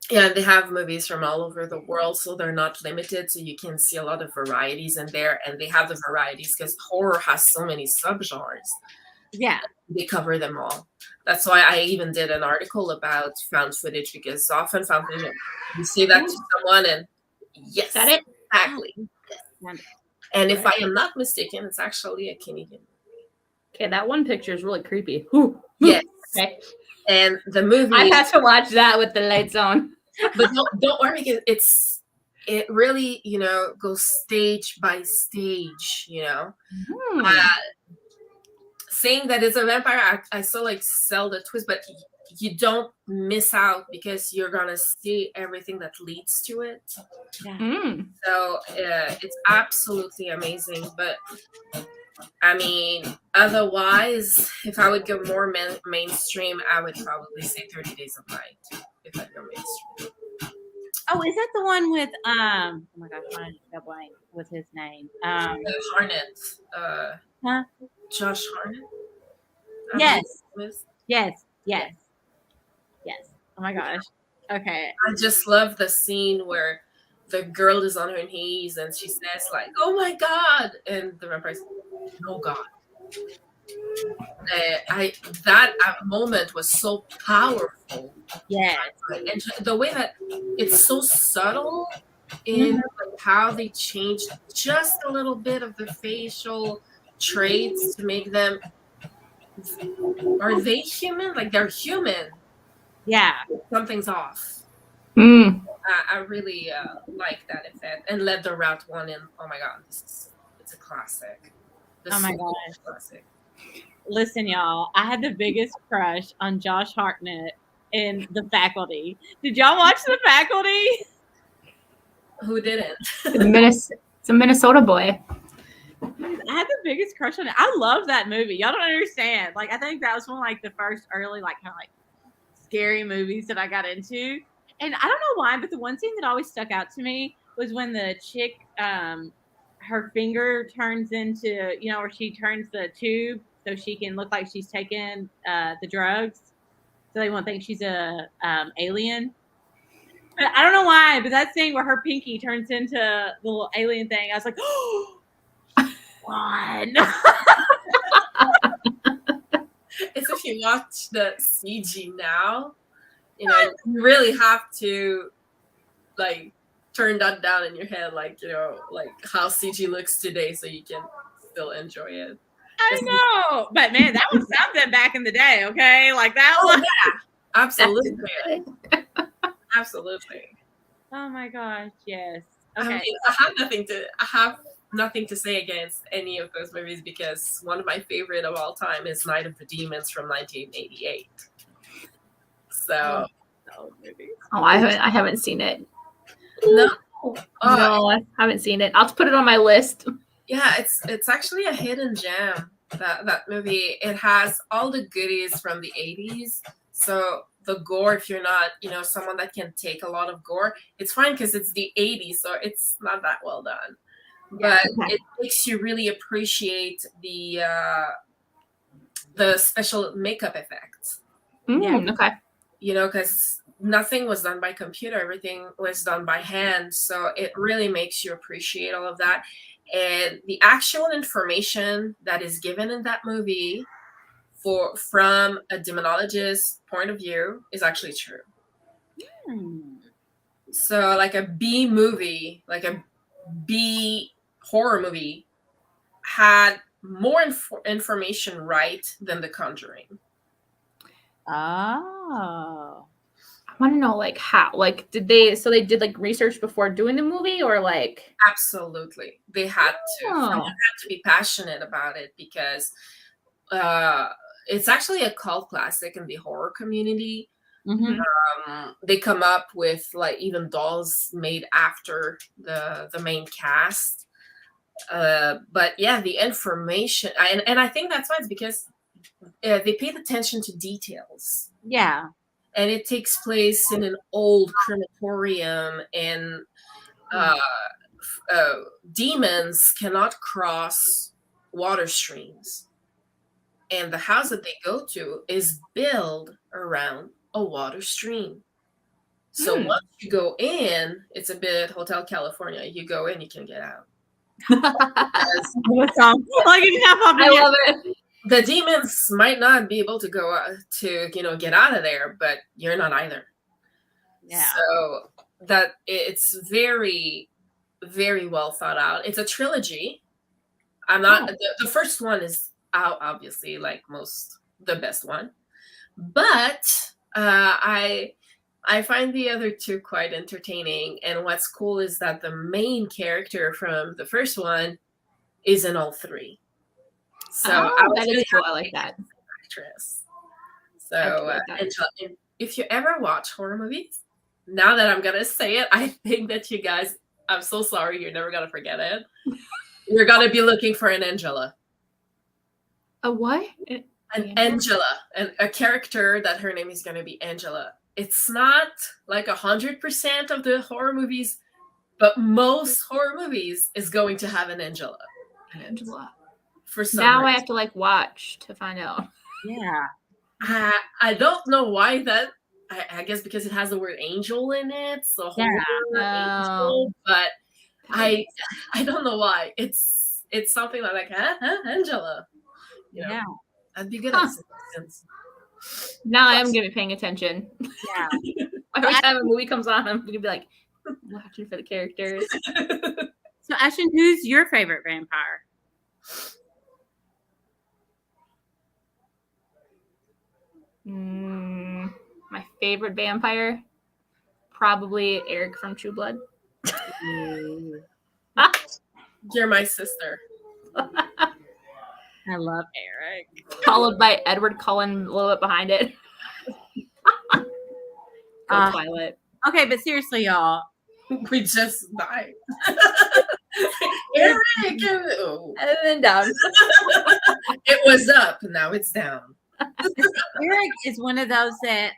They have movies from all over the world, so they're not limited. So you can see a lot of varieties in there, and they have the varieties because horror has so many subgenres.
Yeah.
They cover them all. That's why I even did an article about found footage, because often found footage, you say that to someone and yes,
is that it?
Exactly. Yes. And if I am not mistaken, it's actually a Canadian movie.
Okay, that one picture is really creepy. Ooh.
Yes.
Okay.
And the movie,
I have to watch that with the lights on.
But don't worry, because it really, goes stage by stage, saying that it's a vampire, I still like sell the twist, but you don't miss out because you're gonna see everything that leads to it.
Yeah.
So it's absolutely amazing. But I I mean, otherwise, if I would go more mainstream, I would probably say 30 Days of Night. If I go mainstream.
Oh, is that the one with oh my gosh, I don't blank with his name.
Harnett.
Huh?
Josh Harnett.
Yes. Oh my gosh. Okay.
I just love the scene where the girl is on her knees and she says like, "Oh my God," and the vampire says, "No God." That moment was so powerful.
Yeah.
And the way that it's so subtle in how they changed just a little bit of the facial traits to make them. Are they human? Like they're human.
Yeah.
Something's off. I really like that effect. And Let the Rat one in. Oh my God, it's a classic.
Oh my gosh.
Classic.
Listen, y'all, I had the biggest crush on Josh Hartnett in The Faculty. Did y'all watch The Faculty?
Who didn't?
It's a Minnesota boy.
I had the biggest crush on it. I love that movie. Y'all don't understand. Like, I think that was one of like the first early, like kind of like scary movies that I got into. And I don't know why, but the one scene that always stuck out to me was when the chick, her finger turns into, you know, where she turns the tube so she can look like she's taking the drugs, so they won't think she's a alien. But I don't know why, but that scene where her pinky turns into the little alien thing, I was like, oh, fun.
It's if you watch the CG now, you know, you really have to like turn that down in your head, like, you know, like how CG looks today, so you can still enjoy it.
I know, but man, that was something back in the day. Okay, like that was.
Yeah, absolutely, absolutely.
Oh my gosh, yes.
Okay, I mean, I have nothing to say against any of those movies because one of my favorite of all time is Night of the Demons from 1988. So,
I haven't seen it.
No,
I haven't seen it. I'll put it on my list.
Yeah, it's actually a hidden gem. That movie, it has all the goodies from the 80s. So the gore, if you're not, you know, someone that can take a lot of gore, it's fine because it's the 80s, so it's not that well done. But it makes you really appreciate the special makeup effects.
Okay.
You know, because nothing was done by computer, everything was done by hand. So it really makes you appreciate all of that. And the actual information that is given in that movie from a demonologist's point of view is actually true. So like a B movie, like a B horror movie had more information right than The Conjuring.
Oh.
I want to know like how, like did they did like research before doing the movie or like?
Absolutely. They had to. Someone had to be passionate about it because it's actually a cult classic in the horror community. They come up with like even dolls made after the main cast. But yeah, the information, and I think that's why it's because they paid attention to details.
Yeah.
And it takes place in an old crematorium, and demons cannot cross water streams. And the house that they go to is built around a water stream. So once you go in, it's a bit Hotel California. You go in, you can get out.
I love it.
The demons might not be able to go to, you know, get out of there, but you're not either. Yeah. So that it's very, very well thought out. It's a trilogy. I'm not the first one is obviously like the best one, but I find the other two quite entertaining. And what's cool is that the main character from the first one is in all three. So
that is cool. I like that.
Actress. So if you ever watch horror movies, now that I'm gonna say it, I think that you guys, I'm so sorry, you're never gonna forget it. You're gonna be looking for an Angela.
A what?
An Angela, a character that her name is going to be Angela. It's not like 100% of the horror movies, but most horror movies is going to have an Angela. For some
now
reason.
I have to like watch to find out.
Yeah.
I don't know why that. I guess because it has the word angel in it, so angel. But I don't know why. It's something like Angela. You know,
Yeah.
I'd be good at sense.
Now I am gonna be paying attention.
Yeah.
Every time a movie comes on, I'm gonna be like watching for the characters.
So Ashton, who's your favorite vampire?
My favorite vampire, probably Eric from True Blood.
You're my sister.
I love Eric.
Followed by Edward Cullen a little bit behind it. Go Twilight.
Okay, but seriously, y'all.
We just died. Eric!
And then down.
It was up, now it's down.
Eric is one of those that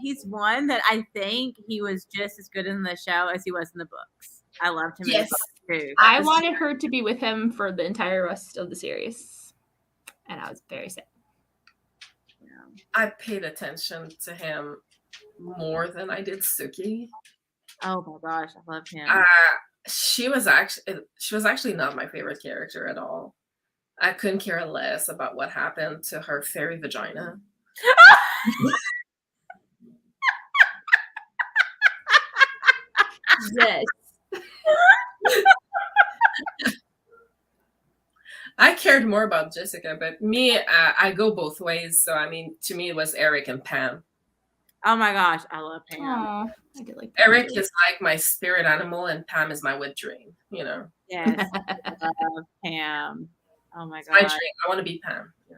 he's one that I think he was just as good in the show as he was in the books. I loved him in the books too.
I wanted her to be with him for the entire rest of the series. And I was very sad.
Yeah. I paid attention to him more than I did Suki.
Oh my gosh, I love him.
She was actually not my favorite character at all. I couldn't care less about what happened to her fairy vagina.
Yes.
I cared more about Jessica, but me, I go both ways. So, I mean, to me, it was Eric and Pam.
Oh my gosh, I love Pam.
Aww, I did like Pam
Eric
too.
is like my spirit animal, and Pam is my wet dream, you know?
Yes, I love Pam. Oh my
It's my
god.
dream. I want to be Pam. Yeah.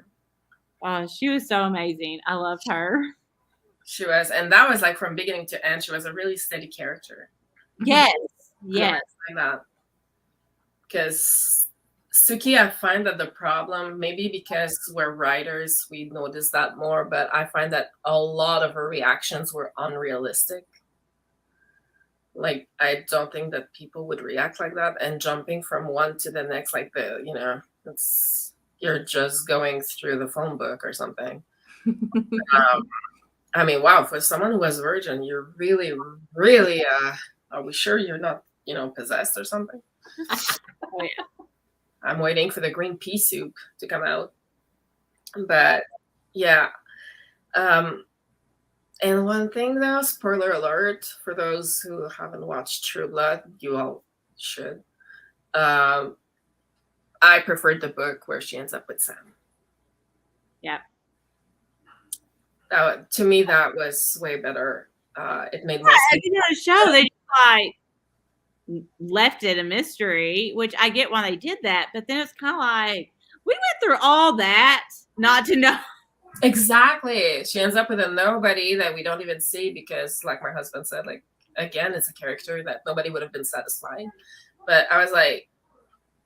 Oh, she was so amazing. I loved her.
She was, and that was like from beginning to end, she was a really steady character.
Yes. Yes.
Like that. Because Suki, I find that the problem, maybe because we're writers, we notice that more, but I find that a lot of her reactions were unrealistic. Like, I don't think that people would react like that, and jumping from one to the next, like you're just going through the phone book or something. I mean, wow, for someone who was virgin, you're really, really, are we sure you're not, possessed or something?
Oh, yeah.
I'm waiting for the green pea soup to come out. But, yeah. And one thing, though, spoiler alert, for those who haven't watched True Blood, you all should. I preferred the book where she ends up with Sam.
Yeah.
To me, that was way better. It made more sense.
I think on the show, they just left it a mystery, which I get why they did that, but then it's kind of like, we went through all that not to know.
Exactly. She ends up with a nobody that we don't even see because, like my husband said, like, again, it's a character that nobody would have been satisfied. But I was like,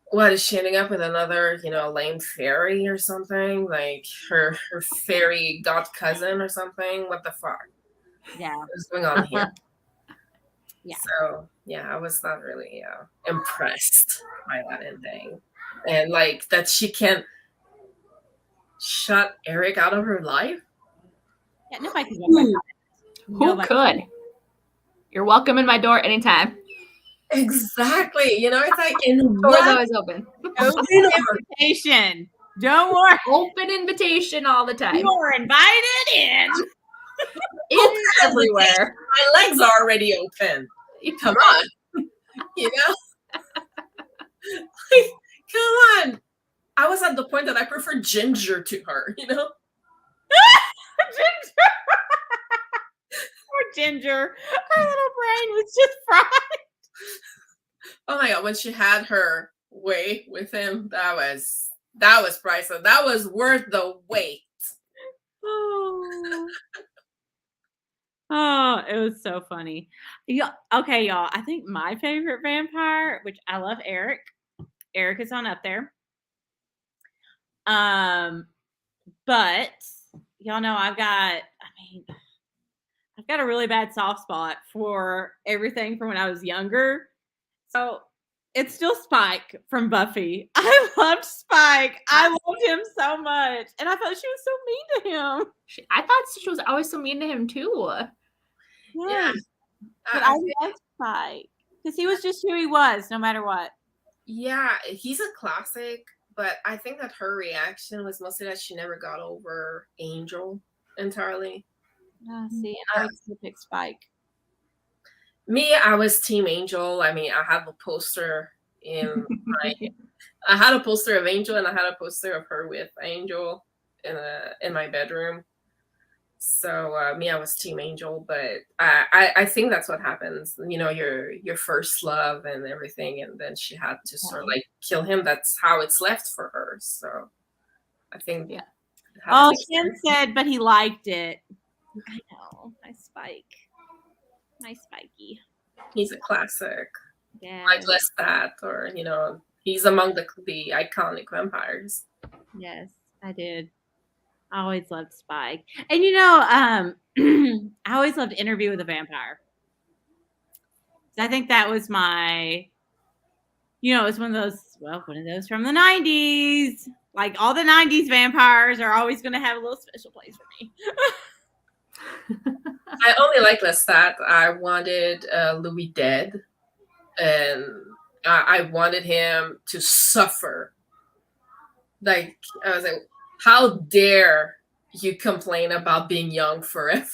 what, is she ending up with another, lame fairy or something? Like her fairy god cousin or something? What the fuck?
Yeah.
What's going on here?
Yeah.
So, yeah, I was not really impressed by that ending. And, like, that she can't shut Eric out of her life?
Yeah, nobody can get
Who could? You're welcome in my door anytime.
Exactly. It's like
door's always open.
Open invitation. Don't worry.
Open invitation all the time.
You're invited in.
It's everywhere.
My legs are already open. Come on. Like, come on. I was at the point that I prefer Ginger to her,
Ginger. Poor Ginger. Her little brain was just fried.
Oh my god, when she had her way with him, that was priceless. That was worth the wait.
Oh, it was so funny. Yeah, okay, y'all. I think my favorite vampire, which I love Eric. Eric is on up there. But y'all know I've got a really bad soft spot for everything from when I was younger. So it's still Spike from Buffy. I loved Spike. I loved him so much. And I thought she was so mean to him.
I thought she was always so mean to him too.
Yeah. But I loved Spike. Because he was just who he was, no matter what.
Yeah, he's a classic. But I think that her reaction was mostly that she never got over Angel entirely.
See, and I would pick Spike.
Me, I was Team Angel. I mean, I have a poster I had a poster of Angel, and I had a poster of her with Angel in my bedroom. So me, I was Team Angel, but I think that's what happens. You know, your first love and everything, and then she had to sort of like kill him. That's how it's left for her. So I think.
Yeah.
Oh, Ken said, but he liked it. I know. My Spike. My Spikey.
He's a classic.
Yeah.
Like Lestat, or he's among the iconic vampires.
Yes, I did. I always loved Spike. And I always loved Interview with a Vampire. I think that was my, it was one of those from the 90s. Like all the 90s vampires are always going to have a little special place for me.
I only like Lestat. I wanted Louis dead, and I wanted him to suffer. Like, I was like, how dare you complain about being young forever?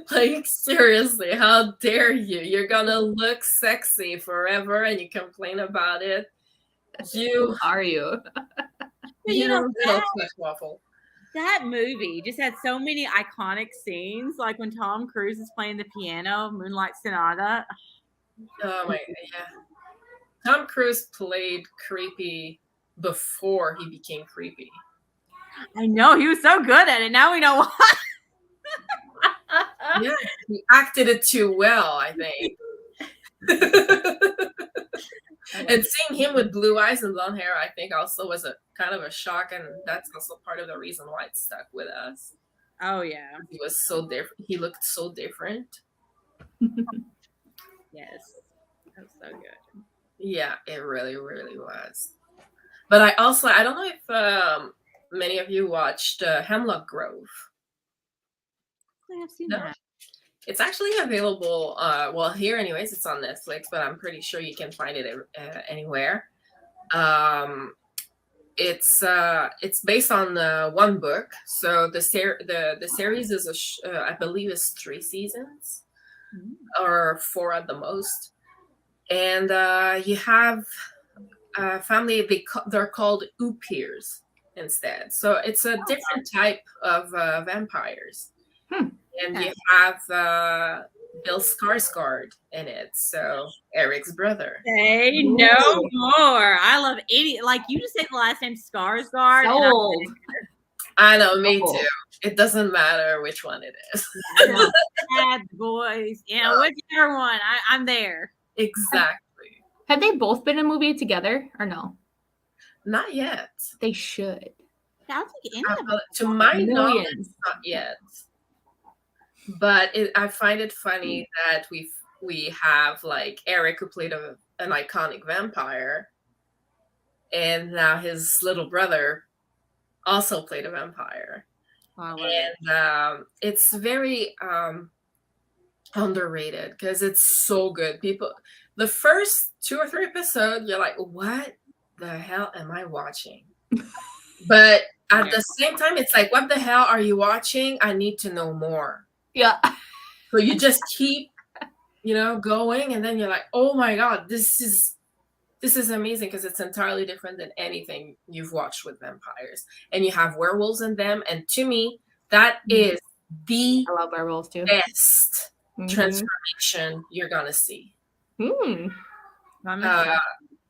Like, seriously, how dare you? You're gonna look sexy forever and you complain about it.
Who are you?
Waffle.
That movie just had so many iconic scenes, like when Tom Cruise is playing the piano, Moonlight Sonata.
Oh my god, yeah. Tom Cruise played creepy before he became creepy.
I know, he was so good at it. Now we know why.
Yeah, he acted it too well, I think. And seeing him with blue eyes and blonde hair, I think also was a kind of a shock, and that's also part of the reason why it stuck with us.
Oh yeah,
he was so different. He looked so different.
Yes, that was so good.
Yeah, it really, really was. But I don't know if many of you watched Hemlock Grove.
I have seen that.
It's actually available. Here, anyways, it's on Netflix, but I'm pretty sure you can find it anywhere. It's based on one book, so the series is I believe is 3 seasons, or 4 at the most, and you have a family. They're called Upirs instead, so it's a different type of vampires. And you have Bill Skarsgård in it, so Eric's brother.
Say no more. I love like you just say the last name Skarsgård.
Sold.
I know, me too. It doesn't matter which one it is.
Bad boys, whichever one. I'm there.
Exactly.
Have they both been in a movie together or no?
Not yet.
They should.
To my knowledge, not yet. But I find it funny that we have like Eric, who played an iconic vampire, and now his little brother also played a vampire. And it's very underrated because it's so good. The first 2 or 3 episodes, you're like, what the hell am I watching? But at the same time, it's like, what the hell are you watching? I need to know more.
Yeah.
So you just keep, going, and then you're like, oh my god, this is amazing, because it's entirely different than anything you've watched with vampires. And you have werewolves in them, and to me, that is the
I love werewolves too.
best transformation you're gonna see.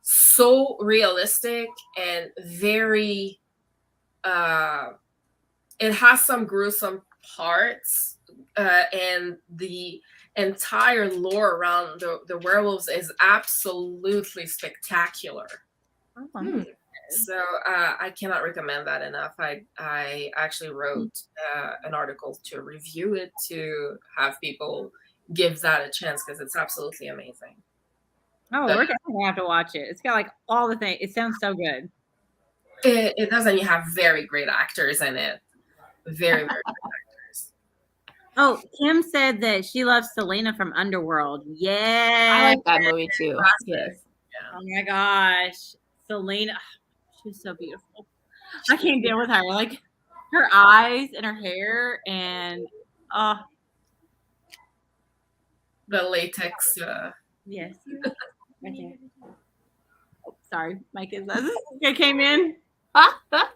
So realistic and very it has some gruesome parts, and the entire lore around the werewolves is absolutely spectacular. So I cannot recommend that enough. I actually wrote an article to review it, to have people give that a chance, because it's absolutely amazing.
Oh, we're definitely have to watch it. It's got like all the things. It sounds so good.
It does, and you have very great actors in it. Very, very great actors.
Oh, Kim said that she loves Selena from Underworld. Yeah.
I like that movie too. Yes.
Yeah. Oh my gosh. Selena. She's so beautiful. I can't deal with her. Like her eyes and her hair and
the latex.
Yes. Right there. Oh, sorry, my kids. I came in.
It's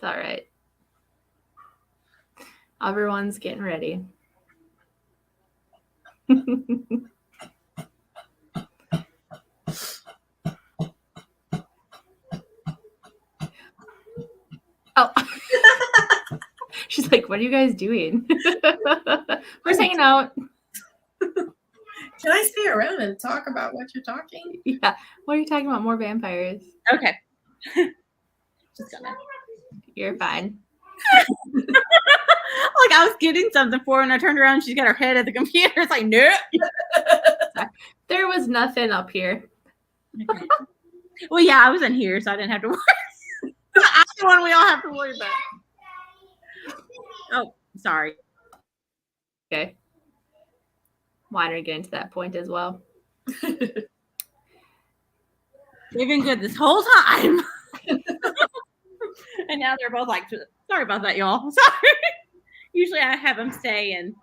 all right. Everyone's getting ready. Oh. She's like, what are you guys doing? We're just hanging out.
Can I stay around and talk about what you're talking?
Yeah. What are you talking about? More vampires.
Okay. Just gonna.
You're fine.
Like I was getting something for her and I turned around and she's got her head at the computer. It's like, nope.
There was nothing up here.
Okay. Well, yeah, I was in here, so I didn't have to worry. I'm the one we all have to worry about. Oh, sorry.
Okay. Why are you getting to that point as well?
They've been good this whole time. And now they're both like, sorry about that, y'all. Sorry. Usually I have them staying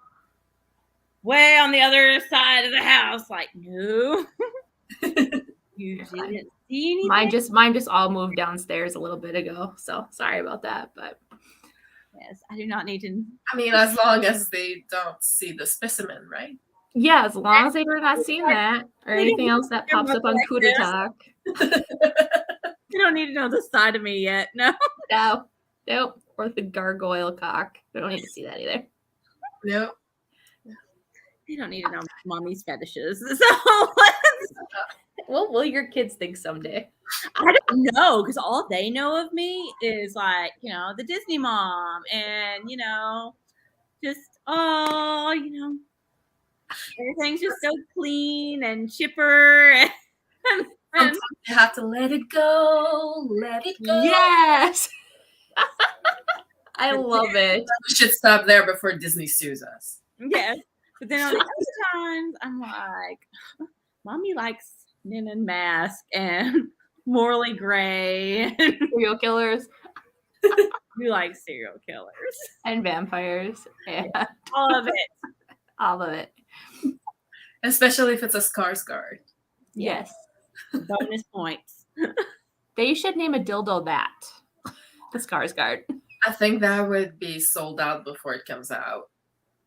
way on the other side of the house. Like, no. You didn't see anything?
Mine just all moved downstairs a little bit ago. So sorry about that. But
yes, I do not need to.
I mean, as long as they don't see the specimen, right?
Yeah, as long as they're not seeing that or anything else that pops up on Cougar Talk.
You don't need to know the side of me yet. No.
No. Nope. Or the gargoyle cock. We don't need to see that either.
Nope.
You don't need to know mommy's fetishes. So
will your kids think someday?
I don't know, because all they know of me is like, the Disney mom and, just, everything's just so clean and chipper. And
sometimes you have to let it go. Let it go.
Yes. I love it.
We should stop there before Disney sues us.
Yes. But then on the other times, I'm like, mommy likes men in mask and morally gray.
Serial killers.
You like serial killers.
And vampires. Yeah.
All of it.
All of it.
Especially if it's a Skarsgård.
Yes.
Bonus points.
They should name a dildo that. The Skarsgård.
I think that would be sold out before it comes out.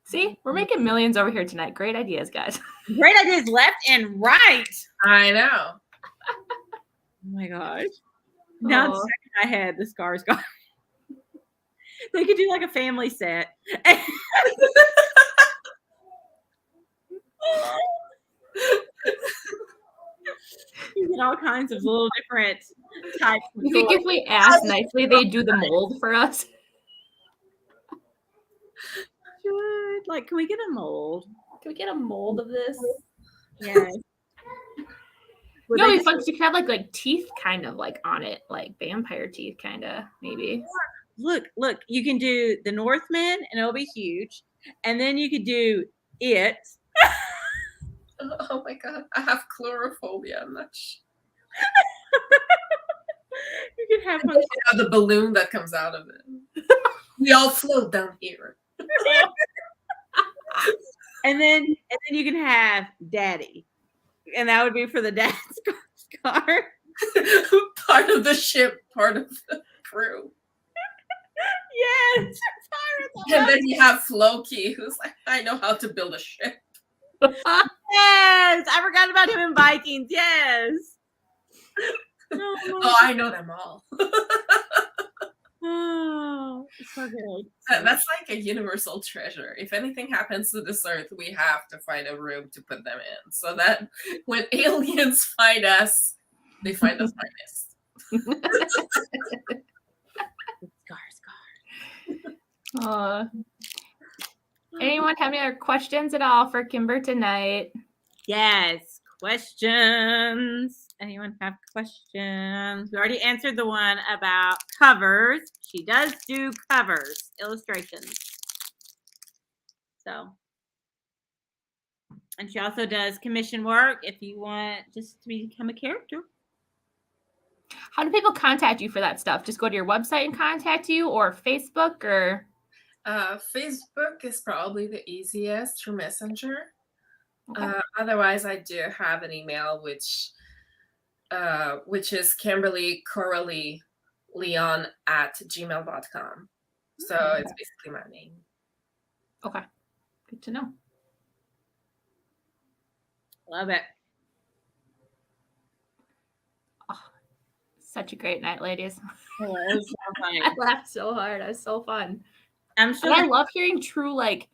See, we're making millions over here tonight. Great ideas, guys.
Great ideas left and right.
I know.
Oh my gosh. Now the second I had the Skarsgård. They could do like a family set. You get all kinds of little different types.
You think if we ask nicely, they do the mold for us?
Good. Like, can we get a mold?
Can we get a mold of this?
Yeah.
No, it's fun. You could have like teeth kind of like on it, like vampire teeth kind of, maybe.
Look, you can do the Northman and it'll be huge. And then you could do it.
Oh my god, I have chlorophobia. I'm not sure.
You could have
the balloon that comes out of it. We all float down here.
and then you can have Daddy. And that would be for the dad's car.
Part of the ship, part of the crew.
Yes.
And then you have Floki, who's like, I know how to build a ship.
Yes, I forgot about him in Vikings. Yes.
Oh, I know them all.
Oh, so good.
That's like a universal treasure. If anything happens to this earth, we have to find a room to put them in, so that when aliens find us, they find the finest.
Scar. Anyone have any other questions at all for Kimber tonight?
Yes, questions. Anyone have questions? We already answered the one about covers. She does do covers, illustrations. So, and she also does commission work if you want just to become a character.
How do people contact you for that stuff? Just go to your website and contact you, or Facebook, or?
Facebook is probably the easiest through Messenger.
Okay.
Otherwise, I do have an email, which is Kimberly Coralie Lyon @gmail.com. So it's basically my name.
Okay. Good to know.
Love it.
Oh, such a great night, ladies.
It was so funny.
I laughed so hard. It was so fun.
I'm sure.
And I love hearing true like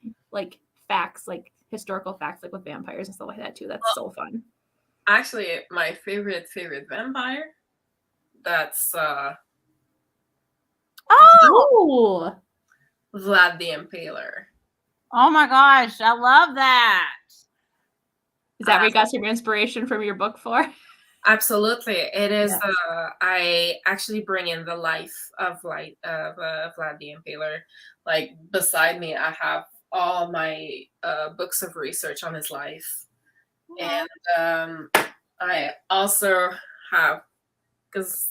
facts, like historical facts, like with vampires and stuff like that too. That's so fun.
Actually, my favorite vampire. That's
Oh,
Vlad the Impaler.
Oh my gosh, I love that.
Is that where you got some inspiration from your book for?
Absolutely, it is.
Yes.
I actually bring in the life of Vlad the Impaler. Like beside me, I have all my books of research on his life, and I also have, because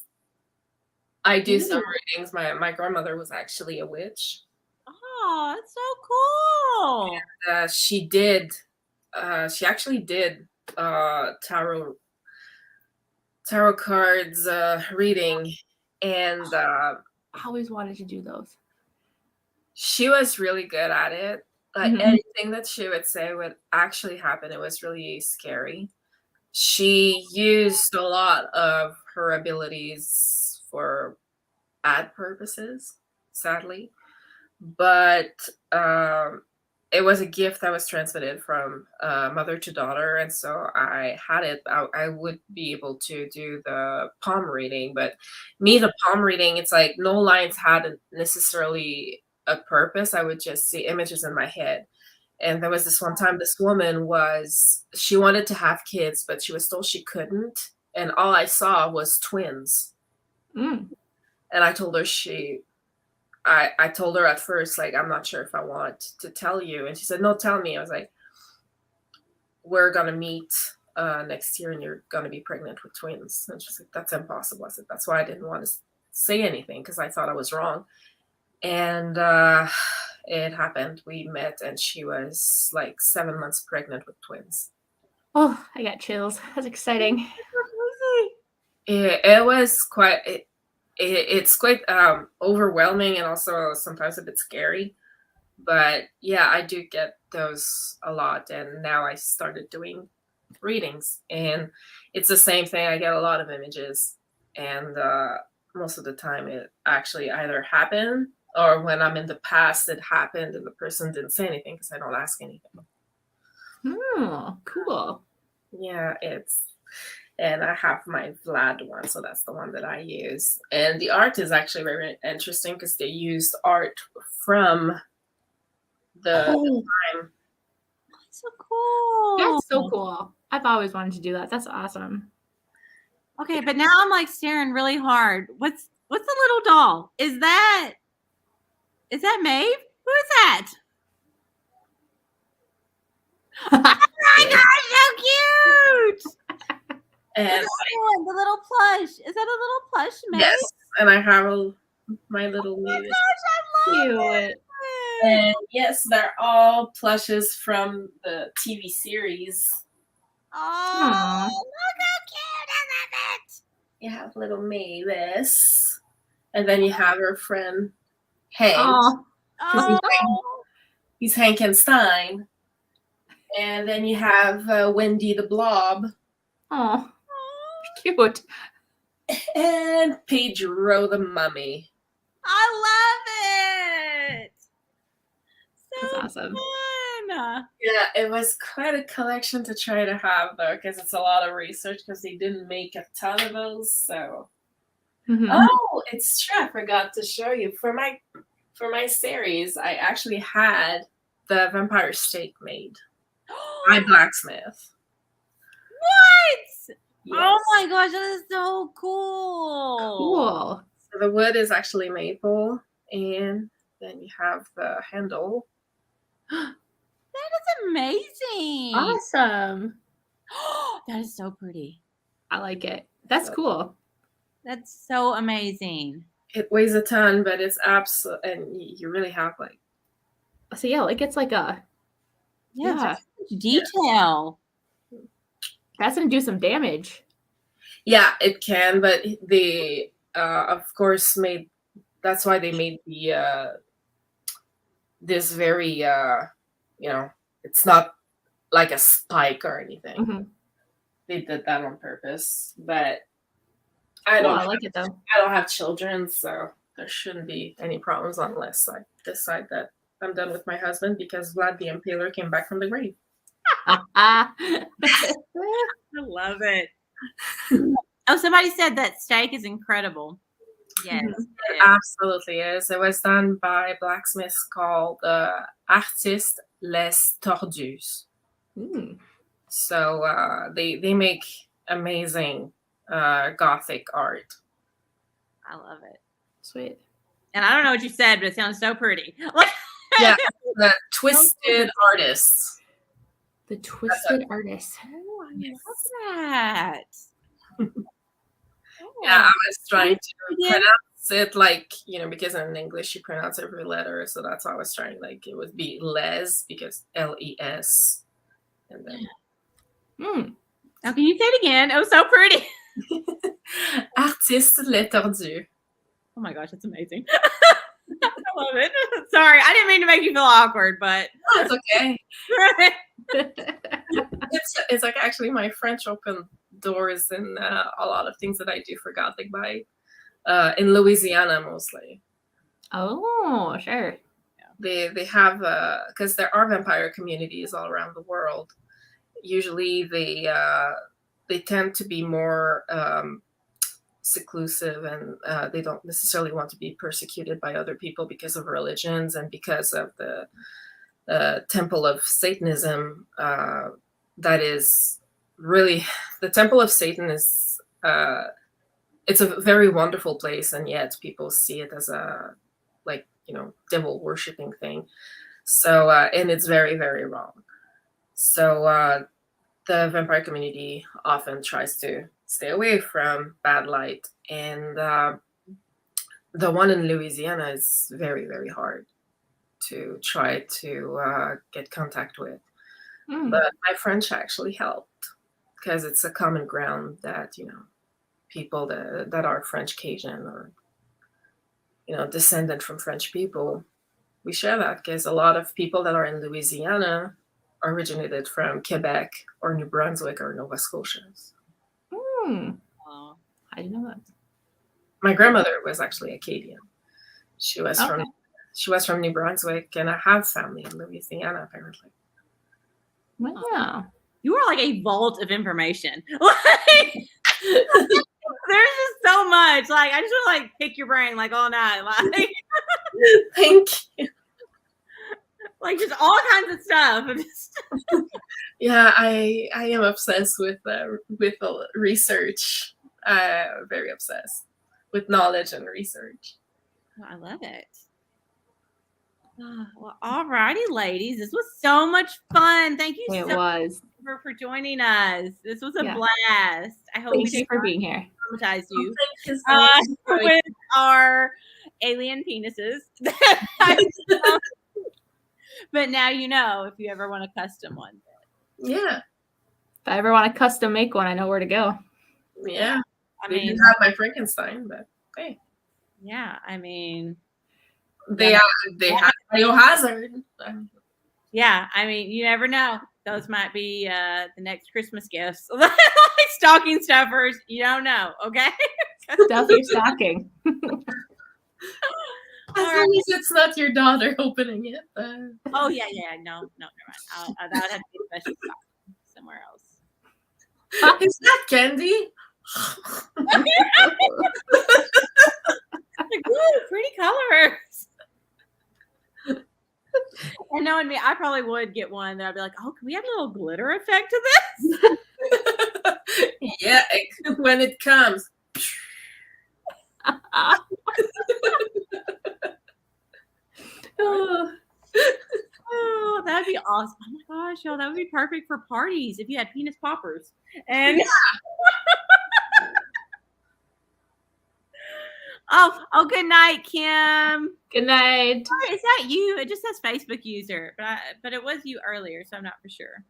I do some readings. My grandmother was actually a witch.
Oh, that's so cool.
And, she actually did tarot cards reading, and
I always wanted to do those.
she was really good at it. Like anything that she would say would actually happen. It was really scary. She used a lot of her abilities for bad purposes, sadly, but it was a gift that was transmitted from mother to daughter, and so I had it. I would be able to do the palm reading, but the palm reading, it's like no lines had necessarily a purpose. I would just see images in my head. And there was this one time, this woman she wanted to have kids, but she was told she couldn't, and all I saw was twins. And I told her I told her at first, like, I'm not sure if I want to tell you. And she said, no, tell me. I was like, we're going to meet next year and you're going to be pregnant with twins. And she's like, that's impossible. I said, that's why I didn't want to say anything, because I thought I was wrong. And it happened. We met and she was like 7 months pregnant with twins.
Oh, I got chills. That's exciting.
It was quite... It's quite overwhelming and also sometimes a bit scary. But yeah, I do get those a lot. And now I started doing readings. And it's the same thing. I get a lot of images. And most of the time it actually either happened, or when I'm in the past, it happened and the person didn't say anything because I don't ask anything.
Oh, cool.
Yeah, and I have my Vlad one, so that's the one that I use. And the art is actually very interesting because they used art from the time.
That's so cool.
That's so cool. I've always wanted to do that. That's awesome.
Okay, but now I'm like staring really hard. What's the little doll? Is that Maeve? Who is that? Oh my gosh, so cute!
And
the little plush. Is that a little plush, Maeve?
yes, and I have my little Maeve.
Gosh, I love it.
And yes, they're all plushes from the TV series.
Oh, look how cute! I love it. You
have little Mavis, and then you have her friend Hank. He's Hankenstein. And then you have Wendy the Blob.
Oh, cute.
And Pedro the Mummy.
I love it. So
that's awesome.
Fun.
Yeah, it was quite a collection to try to have though, because it's a lot of research because they didn't make a ton of those. So, oh, it's true. I forgot to show you for my series. I actually had the vampire steak made by blacksmith.
What?
Yes.
Oh my gosh, that is so cool.
Cool.
So the wood is actually maple, and then you have the handle.
That is amazing.
Awesome.
That is so pretty.
I like it. That's cool.
That's so amazing.
It weighs a ton, but it's absolute, and you really have like.
So yeah, like it's like a
such detail.
That's gonna do some damage.
Yeah, it can, but they of course made. That's why they made the this very it's not like a spike or anything. They did that on purpose, but I
like it though.
I don't have children, so there shouldn't be any problems unless I decide that I'm done with my husband because Vlad the Impaler came back from the grave.
I love it. Oh, somebody said that steak is incredible. Yes,
it absolutely is. It was done by blacksmiths called Artistes Les Tordus. So they make amazing Gothic art.
I love it.
Sweet.
And I don't know what you said, but it sounds so pretty.
Yeah, the Twisted Artists.
The Twisted Artists.
Oh, I love that.
Yeah, I was trying to pronounce it like, because in English you pronounce every letter. So that's why I was trying, like, it would be Les because LES. And then.
Oh, can you say it again? Oh, so pretty.
Artistes Les Tordus.
Oh my gosh, that's amazing. I love it. Sorry, I didn't mean to make you feel awkward, but.
Oh, it's okay. It's like actually my French opened doors in a lot of things that I do for Gothic Bite in Louisiana mostly.
Oh, sure.
They have because there are vampire communities all around the world. Usually they tend to be more seclusive and they don't necessarily want to be persecuted by other people because of religions and because of the temple of Satanism. That is really the temple of Satan is it's a very wonderful place, and yet people see it as a devil worshipping thing. So and it's very, very wrong. So the vampire community often tries to stay away from bad light, and the one in Louisiana is very, very hard to try to get contact with. But my French actually helped because it's a common ground that people that are French Cajun or descendant from French people, we share that because a lot of people that are in Louisiana originated from Quebec or New Brunswick or Nova Scotia.
Oh,
I didn't know that.
My grandmother was actually Acadian. She was from New Brunswick, and I have family in Louisiana apparently.
Wow.
You are like a vault of information. Like, there's just so much. Like, I just want to pick your brain all night. Like,
thank you.
Like just all kinds of stuff.
Yeah, I am obsessed with research. Very obsessed with knowledge and research.
Oh, I love it. Well, all righty, ladies. This was so much fun. Thank you so much for joining us. This was a blast. I hope
Thank you for being here.
Traumatize you
Oh,
with our alien penises. But now you know if you ever want a custom one.
Yeah.
If I ever want to custom make one, I know where to go.
Yeah.
I
mean,
mean,
have my Frankenstein, but hey.
Yeah, I mean,
they have biohazard.
Yeah, I mean, you never know. Those might be the next Christmas gifts. Like stocking stuffers. You don't know, okay?
Stuff your stocking.
As long as it's not your daughter opening it.
Oh yeah, no, never mind. That would have to be a special somewhere else.
Is that candy?
Like, ooh, pretty colors. And knowing me, I probably would get one that I'd be like, oh, can we add a little glitter effect to this?
Yeah, when it comes.
Oh, that'd be awesome. Oh my gosh, y'all, that would be perfect for parties if you had penis poppers. And oh, good night, Kim.
Good night.
Or is that you? It just says Facebook user, but it was you earlier, so I'm not for sure.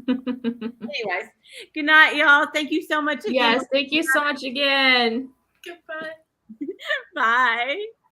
Anyways, good night, y'all. Thank you so much again.
Yes, thank you so much again.
Goodbye.
Bye.